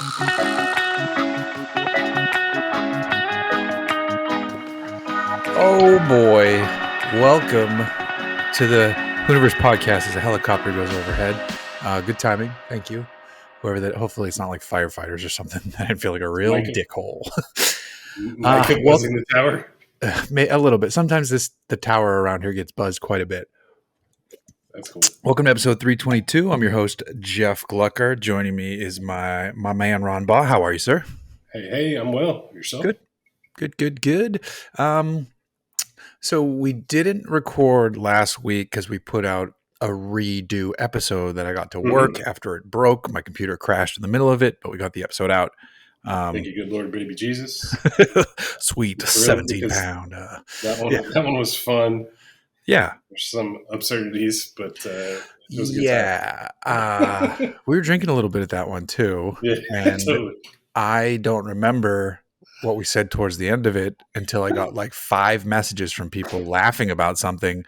Oh boy, welcome to the Hooniverse podcast as a helicopter goes overhead. Good timing, thank you. Whoever that, hopefully it's not like firefighters or something. I feel like a real dickhole. Micah buzzing the tower? A little bit. Sometimes the tower around here gets buzzed quite a bit. That's cool. Welcome to episode 322. I'm your host, Jeff Glucker. Joining me is my man, Ron Baugh. How are you, sir? Hey, I'm well. Yourself? Good. So we didn't record last week because we put out a redo episode that I got to work after it broke. My computer crashed in the middle of it, but we got the episode out. Thank you, good Lord, baby Jesus. Sweet 17-pound. That one was fun. Yeah. There's some absurdities, but it was a good time. We were drinking a little bit at that one too. Yeah, and totally. I don't remember what we said towards the end of it until I got like 5 messages from people laughing about something.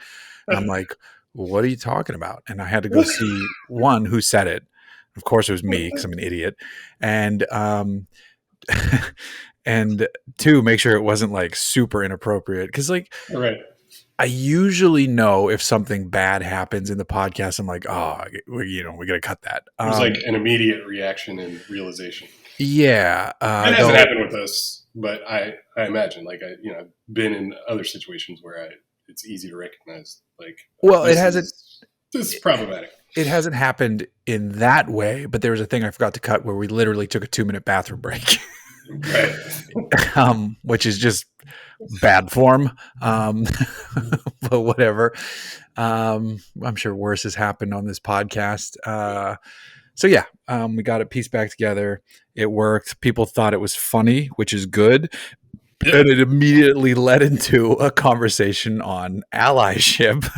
And I'm like, what are you talking about? And I had to go see one who said it. Of course it was me because I'm an idiot. And and 2, make sure it wasn't like super inappropriate. Because like, right. I usually know if something bad happens in the podcast. I'm like, we got to cut that. It was like an immediate reaction and realization. Yeah. It hasn't happened with us, but I imagine I've been in other situations where it's easy to recognize this is problematic. It hasn't happened in that way, but there was a thing I forgot to cut where we literally took a 2-minute bathroom break. Right. Which is just bad form. But whatever. I'm sure worse has happened on this podcast. So yeah, we got it pieced back together. It worked. People thought it was funny, which is good. Yep. And it immediately led into a conversation on allyship,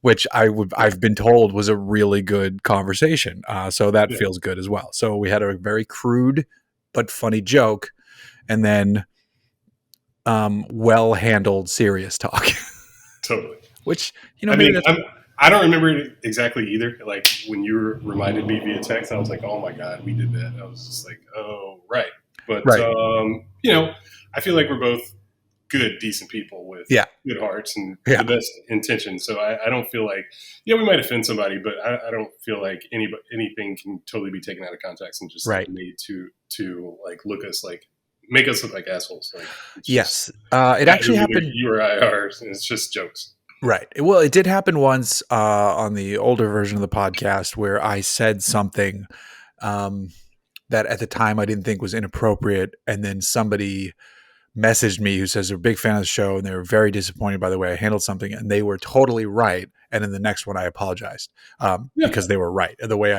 which I've been told was a really good conversation. So that feels good as well. So we had a very crude but funny joke, and then well-handled serious talk. Totally. Which, I don't remember it exactly either. Like when you reminded me via text, I was like, "Oh my god, we did that." I was just like, "Oh, right." But I feel like we're both good, decent people with good hearts and the best intentions. So I don't feel like we might offend somebody, but I don't feel like anything can totally be taken out of context and just made to like make us look like assholes. Like, yes, it actually happened. You or I are, and it's just jokes. Right. Well, it did happen once on the older version of the podcast where I said something that at the time I didn't think was inappropriate. And then somebody messaged me who says they're a big fan of the show and they were very disappointed by the way I handled something. And they were totally right. And in the next one, I apologized because they were right. And the way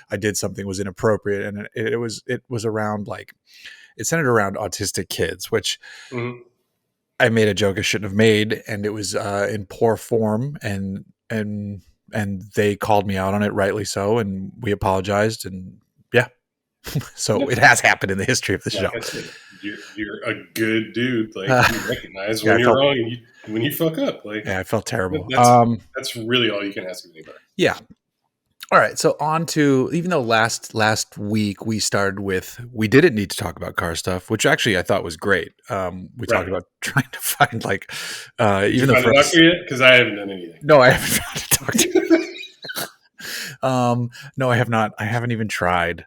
I did something was inappropriate. And it was around it centered around autistic kids, which I made a joke I shouldn't have made, and it was in poor form, and they called me out on it, rightly so, and we apologized, and so it has happened in the history of the show. You're a good dude. Like you recognize when you're wrong and when you fuck up. Like I felt terrible. That's really all you can ask of anybody. Yeah. All right, so on to, even though last week we started with, we didn't need to talk about car stuff, which actually I thought was great. We talked about trying to find even though because I haven't done anything. No, I haven't found to talk to you. No, I have not. I haven't even tried.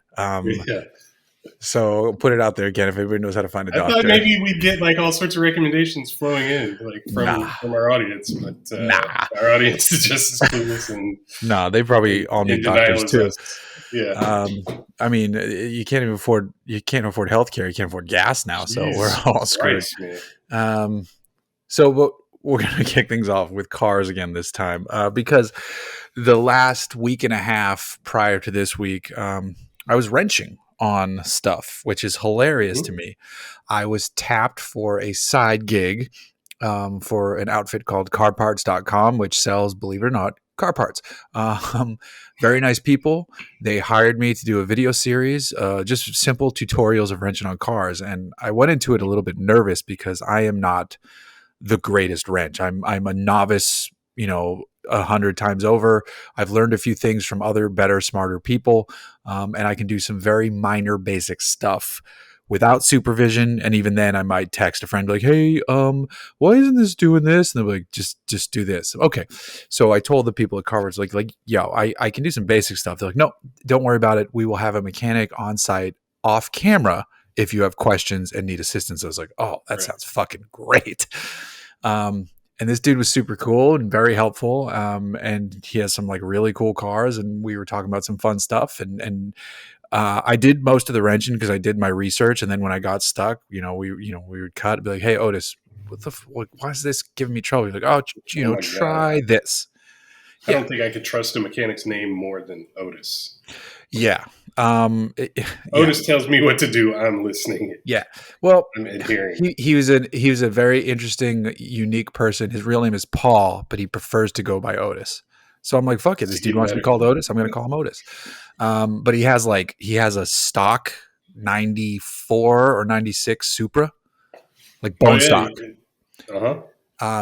So put it out there again if everybody knows how to find a doctor. I thought maybe we'd get all sorts of recommendations flowing in from our audience, but our audience is just as clueless and they probably all need doctors too. Yeah. I mean, you can't afford healthcare. You can't afford gas now, so we're all screwed. So we're going to kick things off with cars again this time because the last week and a half prior to this week, I was wrenching on stuff, which is hilarious to me. I was tapped for a side gig for an outfit called carparts.com, which sells, believe it or not, car parts. Very nice people. They hired me to do a video series, just simple tutorials of wrenching on cars. And I went into it a little bit nervous because I am not the greatest wrench. I'm a novice, 100 times over. I've learned a few things from other better, smarter people, and I can do some very minor, basic stuff without supervision. And even then, I might text a friend like, "Hey, why isn't this doing this?" And they're like, "Just do this." Okay. So I told the people at Carver's like, "Yo, I can do some basic stuff." They're like, "No, don't worry about it. We will have a mechanic on site off camera if you have questions and need assistance." I was like, "Oh, that sounds fucking great." And this dude was super cool and very helpful. And he has some like really cool cars, and we were talking about some fun stuff. And I did most of the wrenching because I did my research. And then when I got stuck, we would cut and be like, "Hey, Otis, why is this giving me trouble?" You're like, "Oh, Oh my try God. this." I don't think I could trust a mechanic's name more than Otis. Yeah. Otis tells me what to do. I'm listening. Yeah. Well, I'm adhering. he was a very interesting, unique person. His real name is Paul, but he prefers to go by Otis. So I'm like, fuck it. This dude wants to be called Otis. I'm going to call him Otis. But he has a stock 94 or 96 Supra, like bone stock.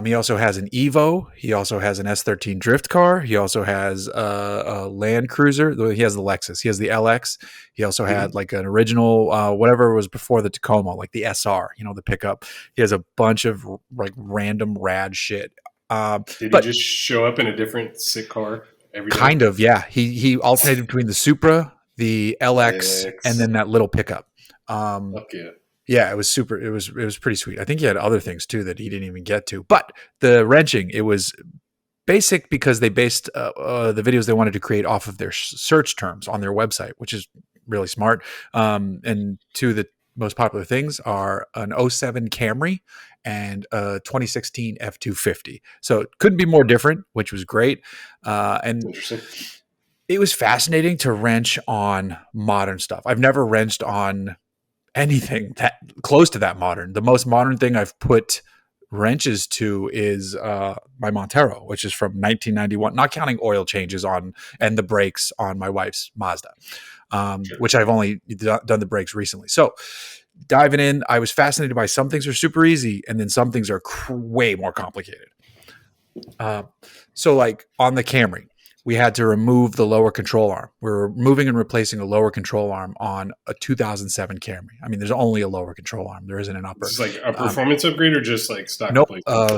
He also has an Evo. He also has an S13 drift car. He also has a Land Cruiser. He has the Lexus. He has the LX. He also had like an original, whatever was before the Tacoma, like the SR, the pickup. He has a bunch of like random rad shit. Did he just show up in a different sick car every day? Kind of, yeah. He alternated between the Supra, the LX, and then that little pickup. Fuck yeah. Yeah, it was super. It was pretty sweet. I think he had other things too that he didn't even get to. But the wrenching, it was basic because they based the videos they wanted to create off of their search terms on their website, which is really smart. And two of the most popular things are an '07 Camry and a 2016 F250. So it couldn't be more different, which was great. And interesting. It was fascinating to wrench on modern stuff. I've never wrenched on anything that close to that modern. The most modern thing I've put wrenches to is my Montero, which is from 1991, not counting oil changes on and the brakes on my wife's Mazda, which I've only done the brakes recently. So diving in, I was fascinated by some things are super easy and then some things are way more complicated. So like on the Camry, we had to remove the lower control arm. We were moving and replacing a lower control arm on a 2007 Camry. I mean, there's only a lower control arm. There isn't an upper. Is this like a performance upgrade or just like stock? Nope,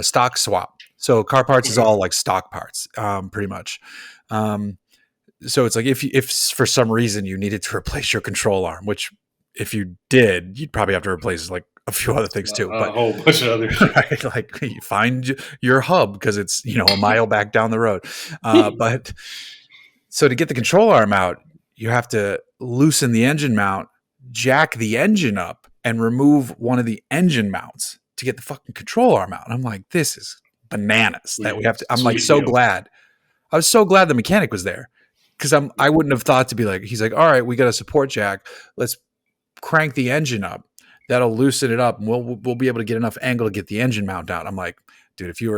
stock swap. So car parts is all like stock parts, pretty much. So it's like if for some reason you needed to replace your control arm, which if you did, you'd probably have to replace like a few other things too. But a whole bunch of other shit. Right? Like you find your hub because it's a mile back down the road. But so to get the control arm out, you have to loosen the engine mount, jack the engine up, and remove one of the engine mounts to get the fucking control arm out. And I'm like, this is bananas that we have to. I'm like so glad. I was so glad the mechanic was there because I wouldn't have thought to be like, he's like, all right, we got a support jack. Let's crank the engine up. That'll loosen it up, and we'll be able to get enough angle to get the engine mount out. I'm like, dude, if you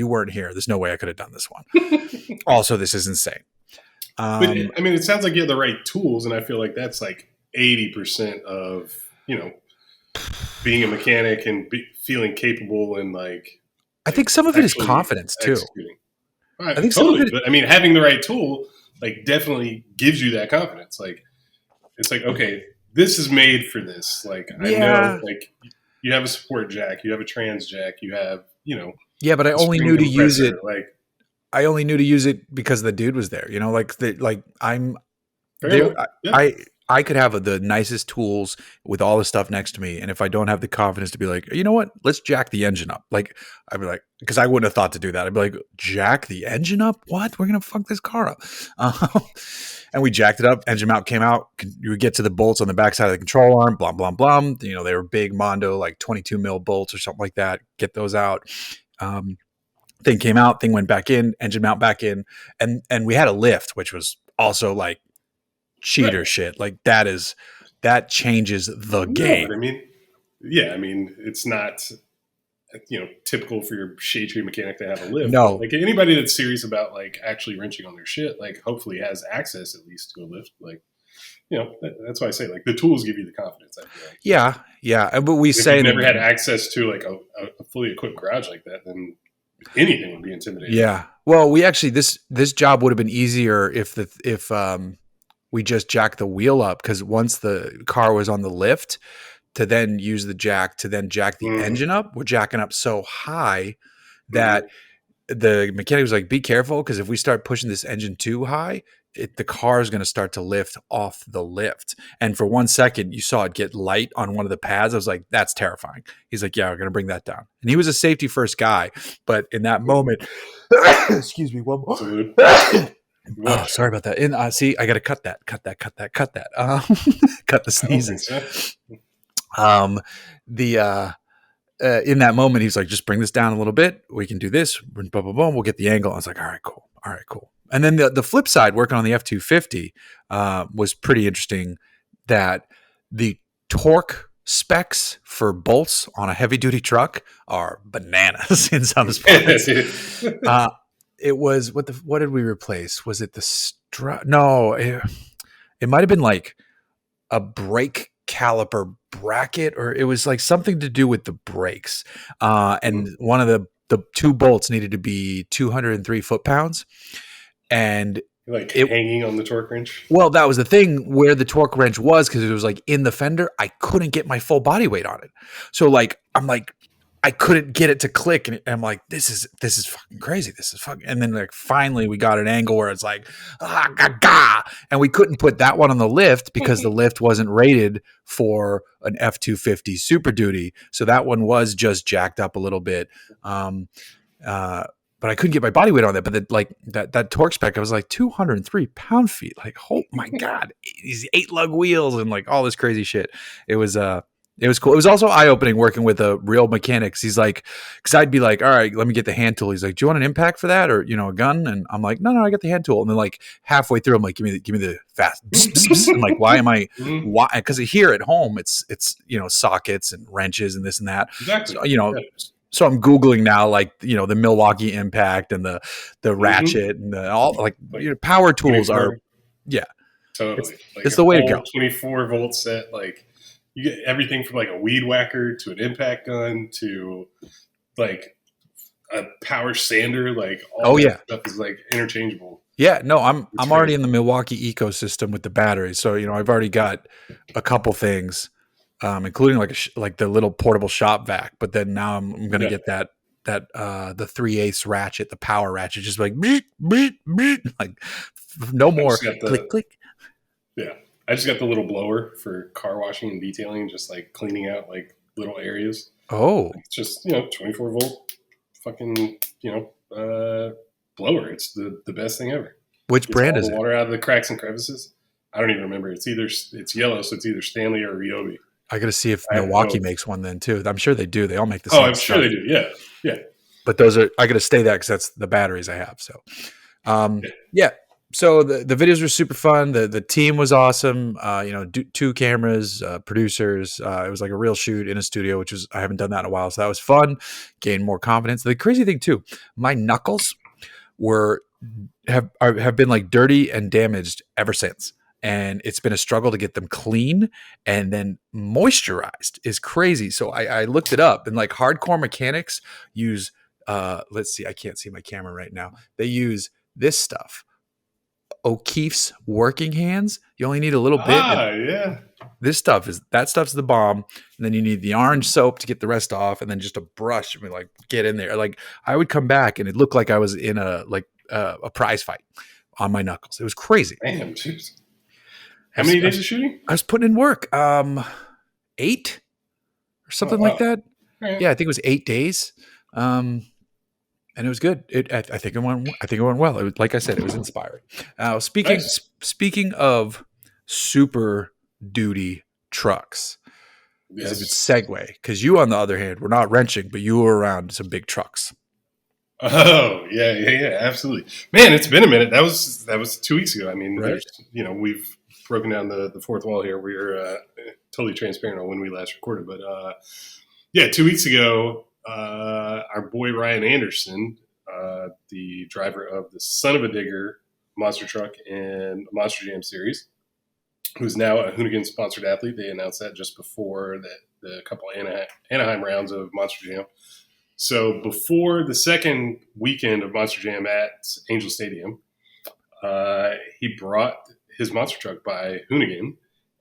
weren't here, there's no way I could have done this one. Also, this is insane. But I mean, it sounds like you have the right tools, and I feel like that's like 80% of being a mechanic and feeling capable and like. I think some of it is confidence too. Right, I think totally, but I mean, having the right tool like definitely gives you that confidence. Like, it's like, okay, this is made for this. Like, I know, like, you have a support jack, you have a trans jack, you have, Yeah, but I only knew to use it. Like, I only knew to use it because the dude was there. I'm there. I could have the nicest tools with all the stuff next to me, and if I don't have the confidence to be like, you know what, let's jack the engine up. Like, I'd be like, because I wouldn't have thought to do that. I'd be like, jack the engine up? What? We're gonna fuck this car up. And we jacked it up. Engine mount came out. You would get to the bolts on the backside of the control arm. Blah blah blah. They were big Mondo, like 22 mil bolts or something like that. Get those out. Thing came out. Thing went back in. Engine mount back in. And we had a lift, which was also like cheater shit. Like that changes the game. I mean, it's not typical for your shade tree mechanic to have a lift. No, like anybody that's serious about like actually wrenching on their shit, like hopefully has access at least to a lift. Like, that's why I say like the tools give you the confidence. I feel like. Yeah. But we if say you've never had access to like a fully equipped garage like that, then anything would be intimidating. Yeah. Well, we actually this job would have been easier if we just jacked the wheel up, because once the car was on the lift, to then use the jack to then jack the Mm, engine up, we're jacking up so high that mm-hmm. the mechanic was like, "Be careful, because if we start pushing this engine too high, the car is going to start to lift off the lift." And for 1 second, you saw it get light on one of the pads. I was like, "That's terrifying." He's like, "Yeah, we're going to bring that down." And he was a safety first guy, but in that moment, excuse me, one more. Salute. Oh, What? sorry about that. And see, I got to cut that. Cut the I don't think sneezes. so. Um, the in that moment, he's like, "Just bring this down a little bit. We can do this. Boom, boom, boom. We'll get the angle." I was like, "All right, cool. All right, cool." And then the flip side, working on the F-250, was pretty interesting. That the torque specs for bolts on a heavy duty truck are bananas in some spots. Uh, it was what did we replace? Was it the No, it might have been like a brake caliper bracket, or it was like something to do with the brakes. And one of the two bolts needed to be 203 foot-pounds. And Like it, hanging on the torque wrench. well, that was the thing where the torque wrench was, because it was like in the fender. I couldn't get my full body weight on it. So like, I'm like, I couldn't get it to click, and I'm like, this is fucking crazy. This is fucking. And then like finally we got an angle where it's like, and we couldn't put that one on the lift because the lift wasn't rated for an F-250 Super Duty. So that one was just jacked up a little bit. Um, but I couldn't get my body weight on that. But like that torque spec, I was like 203 pound-feet. Like, oh my god, these 8 lug wheels and like all this crazy shit. It was cool. It was also eye opening working with a real mechanics. He's like, because I'd be like, "All right, let me get the hand tool." He's like, "Do you want an impact for that, or a gun?" And I'm like, "No, I got the hand tool." And then like halfway through, I'm like, give me the fast." I'm like, "Why am I? Mm-hmm. Why?" Because here at home, it's sockets and wrenches and this and that. Exactly. So Yeah. so I'm googling now, like the Milwaukee Impact and the Mm-hmm. ratchet and all like Like power tools are, 24. yeah, it's Totally. Like it's a the way to full go. 24-volt set. Like you get everything from like a weed whacker to an impact gun to like a power sander. Like all Oh that yeah. stuff is like interchangeable. Yeah, no, I'm It's I'm already in crazy. the Milwaukee ecosystem with the batteries. So, I've already got a couple things, including like like the little portable shop vac. But then now I'm going to Yeah. get the 3/8 ratchet, the power ratchet, just like beep, beep, beep, like no I more just got click the click. yeah. I just got the little blower for car washing and detailing, just like cleaning out like little areas. Oh, It's just 24-volt fucking blower. It's the best thing ever. which Gets brand all is the it? water out of the cracks and crevices. I don't even remember. It's yellow, so it's either Stanley or Ryobi. I got to see if I have Milwaukee both. makes one then too. I'm sure they do. They all make the Oh, same I'm sure they stuff. do. Yeah, yeah, But those are I got to stay that because that's the batteries I have. So, yeah. yeah. So the videos were super fun. The team was awesome. Two cameras, producers. It was like a real shoot in a studio, which was I haven't done that in a while, so that was fun. Gained more confidence. The crazy thing too, my knuckles were have been like dirty and damaged ever since. And it's been a struggle to get them clean and then moisturized is crazy. So I looked it up, and like hardcore mechanics use let's see, I can't see my camera right now. They use this stuff. O'Keefe's working hands. You only need a little bit, and Yeah. that stuff's the bomb. And then you need the orange soap to get the rest off, and then just a brush and like get in there. Like I would come back and it looked like I was in a prize fight on my knuckles. It was crazy. Damn, jeez. I How was, many I days was, of shooting? I was putting in work. 8 or Oh something like wow. that. All right. Yeah, I think it was 8 days. And it was good. I think it went. I think it went well. It was, like I said, it was inspiring. Nice. Speaking of super duty trucks, is a good Yes. segue, because you, on the other hand, were not wrenching, but you were around some big trucks, Oh yeah. Absolutely, man. It's been a minute. That was 2 weeks ago. I mean, right? there's we've broken down the fourth wall here. We're totally transparent on when we last recorded, but yeah, 2 weeks ago, our boy Ryan Anderson, the driver of the Son of a Digger monster truck and Monster Jam series, who's now a Hoonigan sponsored athlete. They announced that just before the couple Anaheim rounds of Monster Jam. So before the second weekend of Monster Jam at Angel Stadium, he brought his monster truck by Hoonigan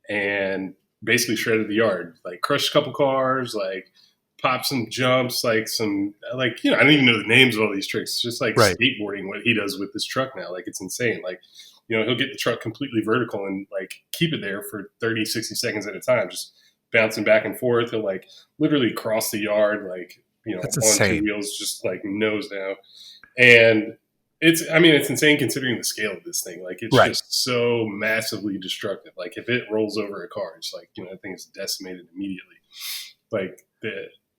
and basically shredded the yard, like crushed a couple cars, like popped some jumps, like some, like, I don't even know the names of all these tricks. It's just like skateboarding what he does with this truck now. Like, it's insane. Like, he'll get the truck completely vertical and like keep it there for 30, 60 seconds at a time, just bouncing back and forth. He'll like literally cross the yard, like, That's on insane. 2 wheels, just like nose down. And it's insane considering the scale of this thing. Like, it's just so massively destructive. Like, if it rolls over a car, it's like, that thing is decimated immediately. Like,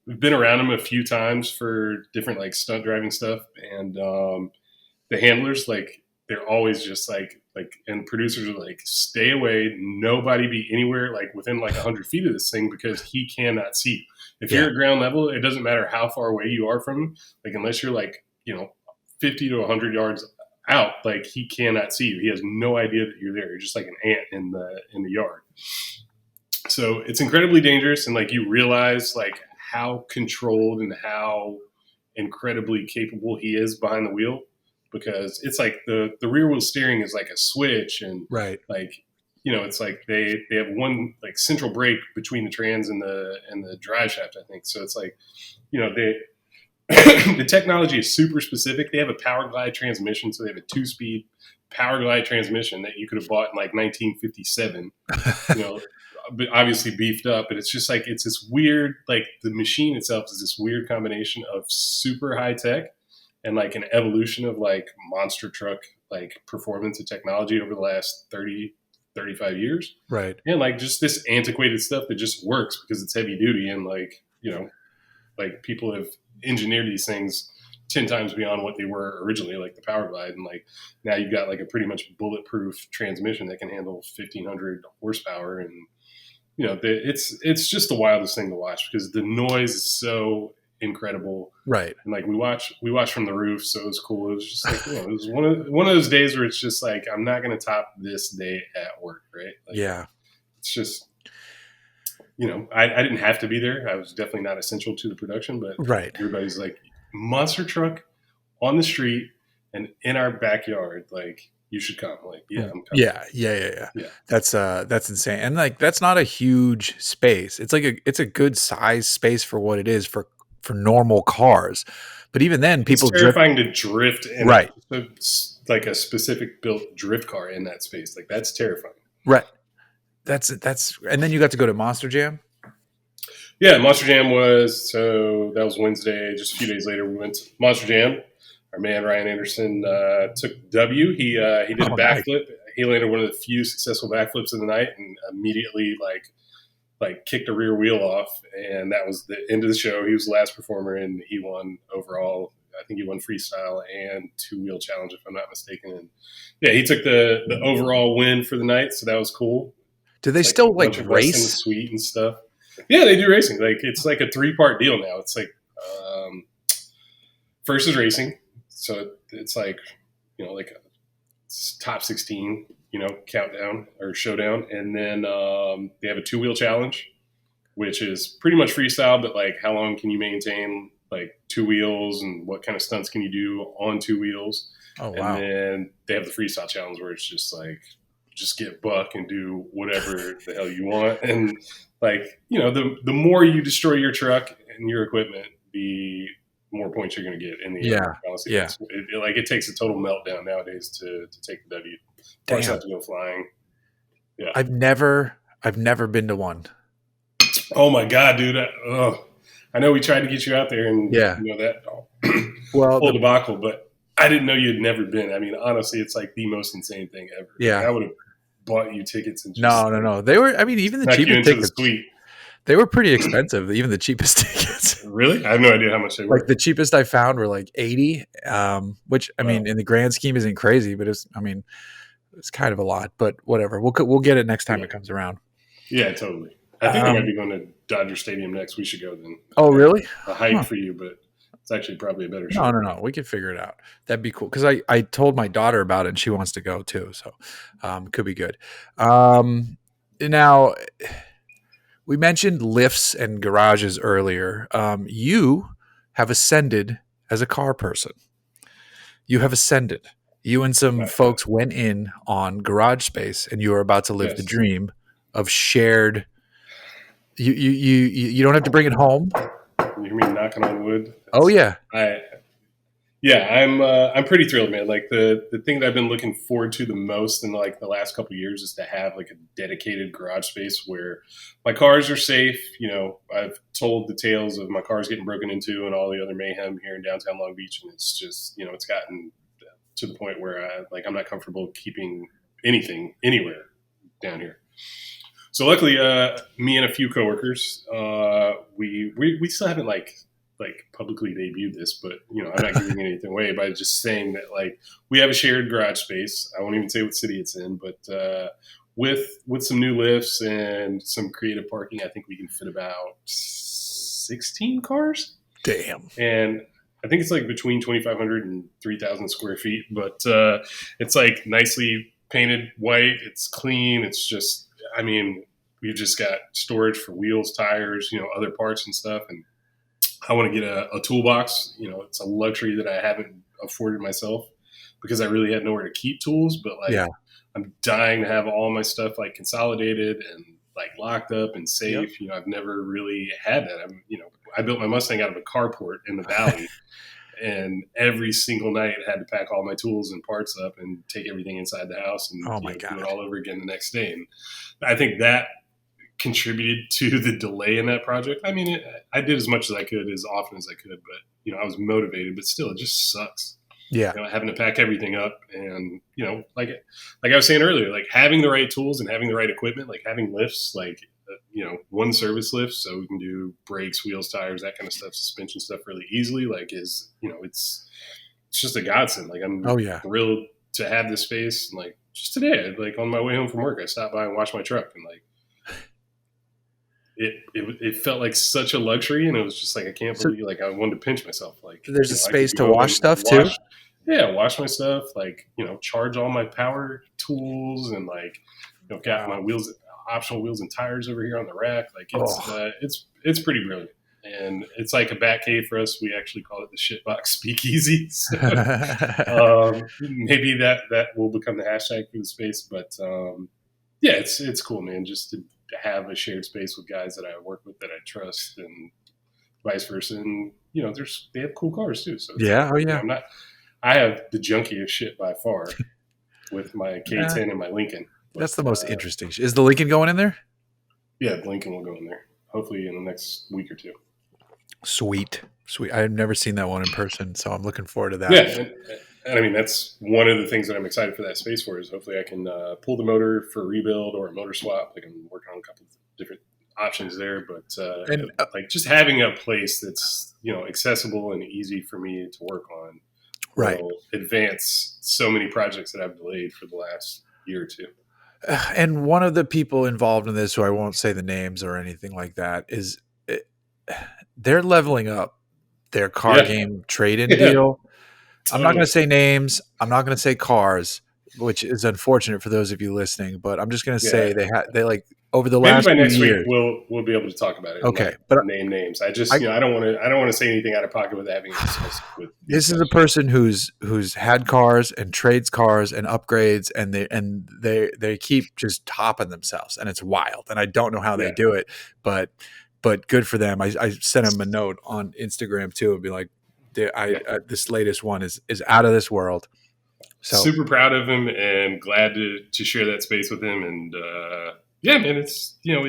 we've been around him a few times for different like stunt driving stuff, and the handlers, like, they're always just like, and producers are like, stay away, nobody be anywhere like within like 100 feet of this thing, because he cannot see you. If you're at ground level, it doesn't matter how far away you are from him. Like, unless you're like 50 to 100 yards out, like, he cannot see you. He has no idea that you're there. You're just like an ant in the yard. So it's incredibly dangerous, and like, you realize like how controlled and how incredibly capable he is behind the wheel, because it's like the rear wheel steering is like a switch, and like, it's like they have one like central brake between the trans and the drive shaft, I think. So it's like, they the technology is super specific. They have a power glide transmission, so they have a 2-speed power glide transmission that you could have bought in like 1957. But obviously beefed up. But it's just like, it's this weird, like, the machine itself is this weird combination of super high tech and like an evolution of like monster truck like performance and technology over the last 30, 35 years. Right. And like just this antiquated stuff that just works because it's heavy duty, and like, like people have engineered these things 10 times beyond what they were originally, like the power glide. And like, now you've got like a pretty much bulletproof transmission that can handle 1,500 horsepower. And, it's just the wildest thing to watch because the noise is so incredible. Right. And like, we watched from the roof. So it was cool. It was just like, it was one of those days where it's just like, I'm not going to top this day at work. Right. Like, yeah. It's just, I didn't have to be there. I was definitely not essential to the production, but everybody's like, monster truck on the street and in our backyard, like, you should come. Like, yeah, I'm coming. Yeah. That's insane. And like, that's not a huge space. It's like it's a good size space for what it is for normal cars. But even then, people it's terrifying to drift in like a specific built drift car in that space. Like, that's terrifying. Right. That's and then you got to go to Monster Jam. Yeah, Monster Jam that was Wednesday. Just a few days later, we went to Monster Jam. Our man Ryan Anderson took W. He did a backflip. Nice. He landed one of the few successful backflips of the night, and immediately like kicked a rear wheel off. And that was the end of the show. He was the last performer, and he won overall. I think he won freestyle and 2-wheel challenge, if I'm not mistaken. And yeah, he took the overall win for the night, so that was cool. Do they still like race? Suite and stuff. Yeah, they do racing. Like, it's like a 3-part deal now. It's like first is racing, so it's like like a top 16 countdown or showdown, and then they have a 2-wheel challenge, which is pretty much freestyle, but like, how long can you maintain like 2 wheels, and what kind of stunts can you do on 2 wheels? Oh wow! And then they have the freestyle challenge, where it's just like, just get buck and do whatever the hell you want. And like, the more you destroy your truck and your equipment, the more points you're going to get in the end. Honestly, it takes a total meltdown nowadays to take the W. Cars have to go flying. Yeah, I've never been to one. Oh my god, dude! I know we tried to get you out there, and that whole debacle, but I didn't know you'd never been. I mean, honestly, it's like the most insane thing ever. Yeah, like, I would have bought you tickets and just no. They were. I mean, even the cheapest tickets. They were pretty expensive. Even the cheapest tickets. Really? I have no idea how much they were. Like, the cheapest I found were like $80, which I mean, in the grand scheme isn't crazy, but it's kind of a lot. But whatever, we'll get it next time it comes around. Yeah, totally. I think I might be going to Dodger Stadium next. We should go then. Oh, really? A hike for you, but it's actually probably a better show. No. We can figure it out. That'd be cool, because I told my daughter about it, and she wants to go too. So could be good. Now, we mentioned lifts and garages earlier. You have ascended as a car person. You have ascended. You and some folks went in on garage space, and you are about to live the Yes. dream of shared. You don't have to bring it home. You hear me knocking on wood? Oh yeah. I'm pretty thrilled, man. Like the thing that I've been looking forward to the most in like the last couple of years is to have like a dedicated garage space where my cars are safe. You know, I've told the tales of my cars getting broken into and all the other mayhem here in downtown Long Beach, and it's just, you know, it's gotten to the point where I'm not comfortable keeping anything anywhere down here. So luckily, me and a few coworkers, we still haven't like publicly debuted this, but you know, I'm not giving anything away by just saying that like we have a shared garage space. I won't even say what city it's in, but with some new lifts and some creative parking, I think we can fit about 16 cars. Damn. And I think it's like between 2,500 and 3,000 square feet, but it's like nicely painted white. It's clean. It's just, I mean, we've just got storage for wheels, tires, you know, other parts and stuff. And I want to get a toolbox. You know, it's a luxury that I haven't afforded myself because I really had nowhere to keep tools. But like, I'm dying to have all my stuff like consolidated and like locked up and safe. Yep. You know, I've never really had that. I built my Mustang out of a carport in the valley. And every single night I had to pack all my tools and parts up and take everything inside the house and do it all over again the next day. And I think that contributed to the delay in that project. I mean, I did as much as I could, as often as I could, but you know, I was motivated, but still, it just sucks. Yeah, you know, having to pack everything up, and you know, like I was saying earlier, like having the right tools and having the right equipment, like having lifts, like you know, one service lift, so we can do brakes, wheels, tires, that kind of stuff, suspension stuff, really easily. Like, is you know, it's just a godsend. Like, I'm thrilled to have this space. And like just today, like on my way home from work, I stopped by and washed my truck, and like. It felt like such a luxury, and it was just like I can't believe. Like I wanted to pinch myself. Like there's a space to wash stuff too. Yeah, wash my stuff. Like you know, charge all my power tools, and like you know, got my wheels, optional wheels and tires over here on the rack. Like it's pretty brilliant, and it's like a bat cave for us. We actually call it the shitbox speakeasy. So, maybe that will become the hashtag for the space. But yeah, it's cool, man. Just to have a shared space with guys that I work with that I trust, and vice versa. And you know, they have cool cars too. So I have the junkiest shit by far with my K10 and my Lincoln. But, that's the most interesting. Is the Lincoln going in there? Yeah, the Lincoln will go in there. Hopefully in the next week or two. Sweet. I've never seen that one in person, so I'm looking forward to that. Yeah. And I mean, that's one of the things that I'm excited for that space for is hopefully I can pull the motor for a rebuild or a motor swap. Like I'm working on a couple of different options there, but like just having a place that's, you know, accessible and easy for me to work on will advance so many projects that I've delayed for the last year or two. And one of the people involved in this, who I won't say the names or anything like that, is they're leveling up their car game trade-in deal. I'm not going to say names. I'm not going to say cars, which is unfortunate for those of you listening. But I'm just going to say they like over the last by few next years, week we'll be able to talk about it. Okay, but name names. I just I don't want to say anything out of pocket with having a discussion with. This is a person who's had cars and trades cars and upgrades, and they keep just topping themselves, and it's wild. And I don't know how they do it, but good for them. I sent him a note on Instagram too, and be like, this latest one is out of this world. So super proud of him and glad to share that space with him. And yeah, man, it's, you know,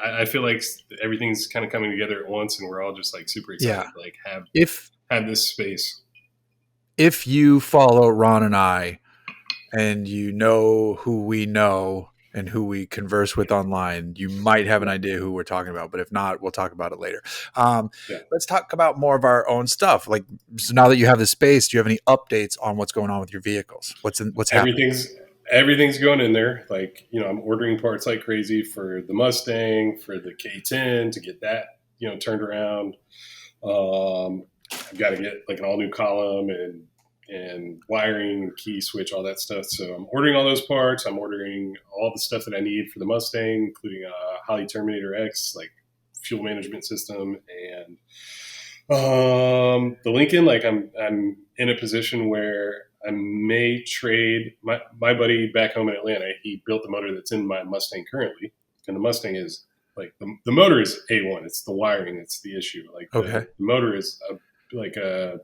I feel like everything's kind of coming together at once, and we're all just like super excited to like have this space. If you follow Ron and I, and you know who we know and who we converse with online, you might have an idea who we're talking about. But if not, we'll talk about it later. Let's talk about more of our own stuff. Like, so now that you have the space, do you have any updates on what's going on with your vehicles? What's happening? Everything's going in there. Like, you know, I'm ordering parts like crazy for the Mustang, for the K10 to get that, you know, turned around. I've got to get like an all new column and wiring, key switch, all that stuff. So I'm ordering all those parts. I'm ordering all the stuff that I need for the Mustang, including a Holly Terminator X, like fuel management system, and The Lincoln, like I'm in a position where I may trade my buddy back home in Atlanta. He built the motor that's in my Mustang currently, and the Mustang is like the motor is A1. It's the wiring that's the issue. Like Okay. the motor is like a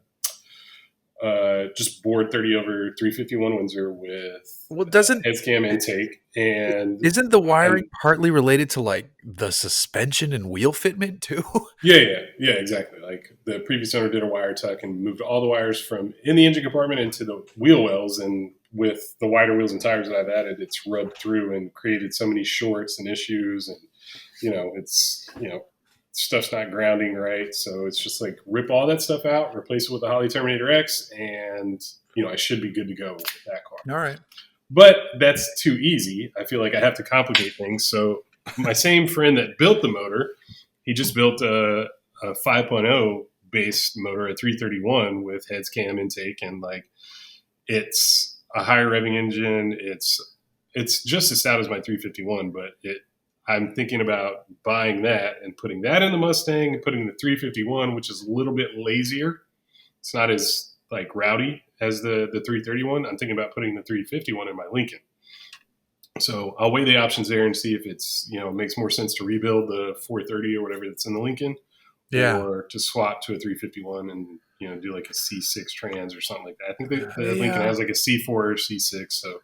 just bored 30 over 351 Windsor with Well, doesn't head cam intake, and isn't the wiring I'm partly related to like the suspension and wheel fitment too? yeah, exactly. Like the previous owner did a wire tuck and moved all the wires from in the engine compartment into the wheel wells, and with the wider wheels and tires that I've added, it's rubbed through and created so many shorts and issues, and it's stuff's not grounding right, so it's just like rip all that stuff out, replace it with the Holly Terminator X, and I should be good to go with that car. All right. But that's too easy. I feel like I have to complicate things. So my same friend that built the motor, he just built a 5.0 based motor, a 331 with heads cam intake, and like it's a higher revving engine. It's just as stout as my 351, but I'm thinking about buying that and putting that in the Mustang and putting the 351, which is a little bit lazier. It's not as like rowdy as the 331. I'm thinking about putting the 351 in my Lincoln. So I'll weigh the options there and see if it's, makes more sense to rebuild the 430 or whatever that's in the Lincoln, or to swap to a 351 and, do like a C6 trans or something like that. I think the Lincoln has like a C4 or C6. So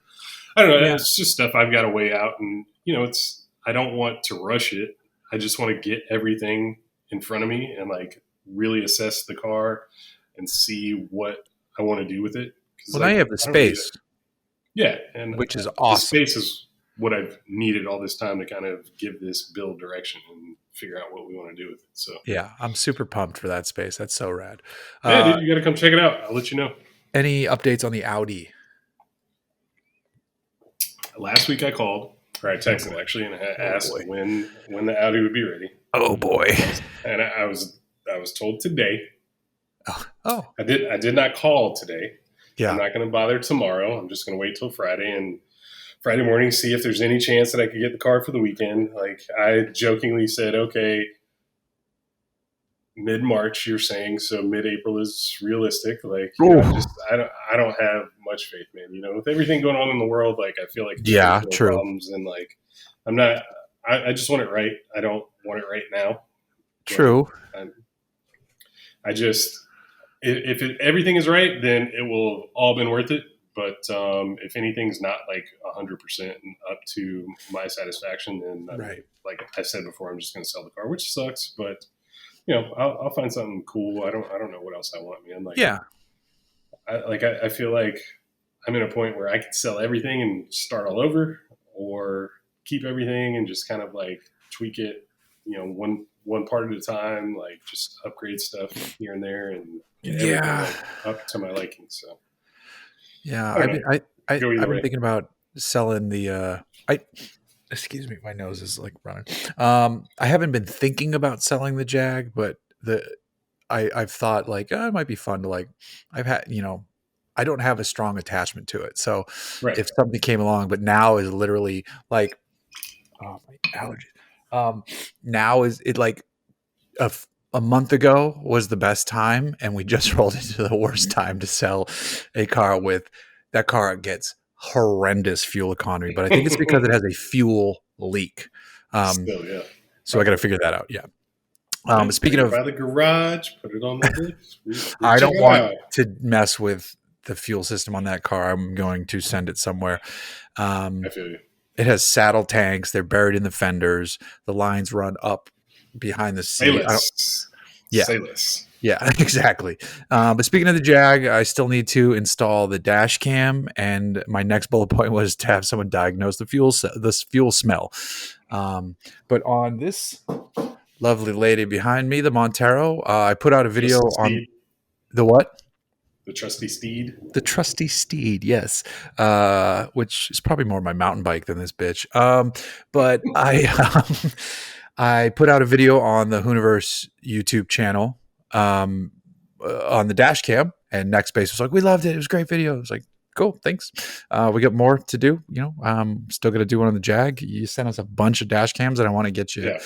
I don't know. Yeah. It's just stuff I've got to weigh out, and, I don't want to rush it. I just want to get everything in front of me and like really assess the car and see what I want to do with it. Well, now you have the space. Yeah, and which is awesome. The space is what I've needed all this time to kind of give this build direction and figure out what we want to do with it. So yeah, I'm super pumped for that space. That's so rad. Yeah, dude, you got to come check it out. I'll let you know. Any updates on the Audi? Last week I called, or I texted actually, and I asked when the Audi would be ready. Oh boy! And I was told today. Oh. I did not call today. Yeah. I'm not going to bother tomorrow. I'm just going to wait till Friday and Friday morning, see if there's any chance that I could get the car for the weekend. Like I jokingly said, okay, mid-March you're saying, so mid-April is realistic. Like I don't have much faith, man. With everything going on in the world, like I feel like true problems, and like I'm not. I just want it right. I don't want it right now. True. I just if everything is right, then it will all been worth it. But if anything's not like 100% up to my satisfaction, then like I said before, I'm just going to sell the car, which sucks. But I'll find something cool. I don't know what else I want, man. Like I feel like I'm in a point where I could sell everything and start all over, or keep everything and just kind of like tweak it, one part at a time, like just upgrade stuff here and there and get everything like up to my liking. So I've been thinking about selling the excuse me, my nose is like running. I haven't been thinking about selling the Jag, but I've thought like, it might be fun to like, I've had, I don't have a strong attachment to it. So if something came along, but now is literally like, oh, my allergies. Now is it like a month ago was the best time, and we just rolled into the worst time to sell a car with that car gets horrendous fuel economy, but I think it's because it has a fuel leak. Still, yeah. So I got to figure that out. Yeah. Speaking of by the garage, put it on the list. I don't want to mess with the fuel system on that car. I'm going to send it somewhere. I feel you. It has saddle tanks. They're buried in the fenders. The lines run up behind the seat. Sayless. Yeah, exactly. But speaking of the Jag, I still need to install the dash cam, and my next bullet point was to have someone diagnose the fuel smell. But on this lovely lady behind me, the Montero, I put out a video on the what? The trusty steed. The trusty steed, yes. Which is probably more my mountain bike than this bitch. But I put out a video on the Hooniverse YouTube channel on the dash cam, and Next Base was like, we loved it. It was a great video. I was like, Cool. Thanks. We got more to do. Still going to do one on the Jag. You sent us a bunch of dash cams, and I want to get you Yeah.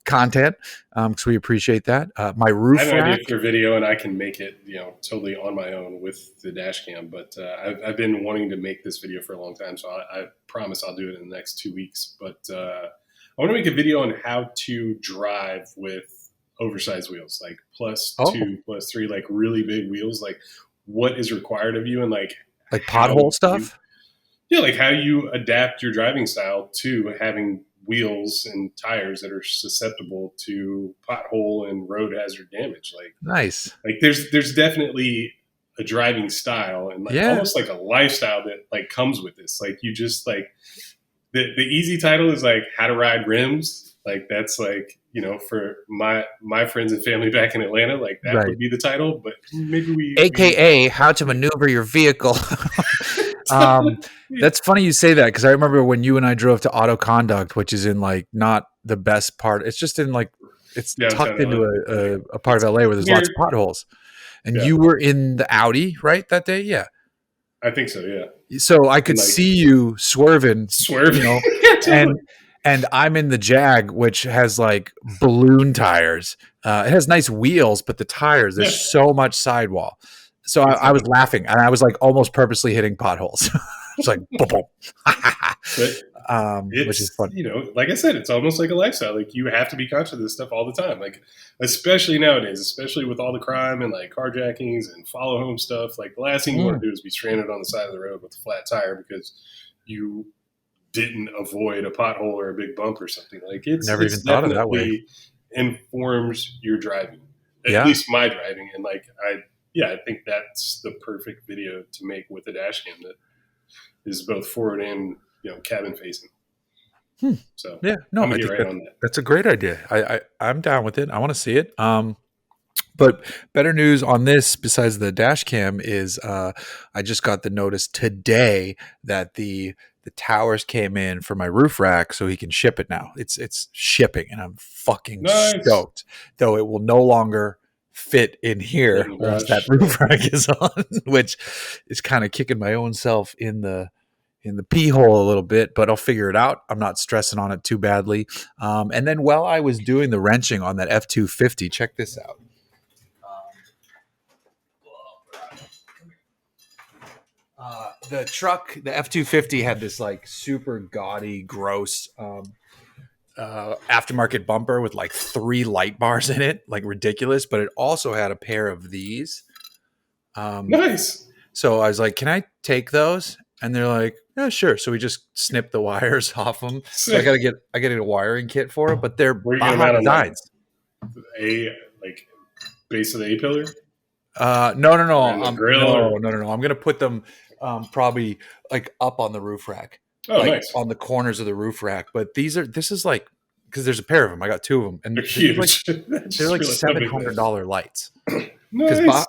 content because we appreciate that. My I have roof an rack. idea for video, and I can make it, totally on my own with the dash cam. But I've been wanting to make this video for a long time, so I promise I'll do it in the next 2 weeks. But I want to make a video on how to drive with oversized wheels, like +2, +3, like really big wheels. Like what is required of you, and like pothole stuff. Like how you adapt your driving style to having wheels and tires that are susceptible to pothole and road hazard damage. Nice. Like there's definitely a driving style and almost like a lifestyle that like comes with this. Like you just like the easy title is like how to ride rims. Like that's like, for my friends and family back in Atlanta, like that would be the title, but maybe AKA how to maneuver your vehicle. That's funny you say that because I remember when you and I drove to Auto Conduct, which is in like not the best part. It's just in like it's tucked into a part of LA where there's lots of potholes. And you were in the Audi, right, that day? Yeah. I think so, yeah. So I could see you swerving. And I'm in the Jag, which has like balloon tires. It has nice wheels, but the tires, there's so much sidewall. So I was laughing, and I was like almost purposely hitting potholes. It's like, boom, boom. Which is fun. Like I said, it's almost like a lifestyle. Like you have to be conscious of this stuff all the time. Like, especially nowadays, especially with all the crime and like carjackings and follow home stuff. Like the last thing you want to do is be stranded on the side of the road with a flat tire because you didn't avoid a pothole or a big bump or something. Like it's never even thought of that way. Informs your driving, at least my driving, and like I think that's the perfect video to make with a dash cam that is both forward and cabin facing. So I think that's a great idea. I'm down with it. I want to see it. But better news on this, besides the dash cam, is I just got the notice today that the towers came in for my roof rack, so he can ship it now. It's shipping, and I'm fucking stoked. Though it will no longer fit in here once that roof rack is on, which is kind of kicking my own self in the pee hole a little bit, but I'll figure it out. I'm not stressing on it too badly. And then while I was doing the wrenching on that F-250, check this out. The truck, the F-250 had this like super gaudy, gross aftermarket bumper with like 3 light bars in it, like ridiculous. But it also had a pair of these. Nice. So I was like, "Can I take those?" And they're like, "Yeah, sure." So we just snipped the wires off them. So I got to get a wiring kit for them, but they're Baja designs. Like base of the A-pillar. No. I'm gonna put them probably like up on the roof rack. Nice. On the corners of the roof rack. But this is like, because there's a pair of them. I got 2 of them, and they're huge. They're like $700 lights. Nice.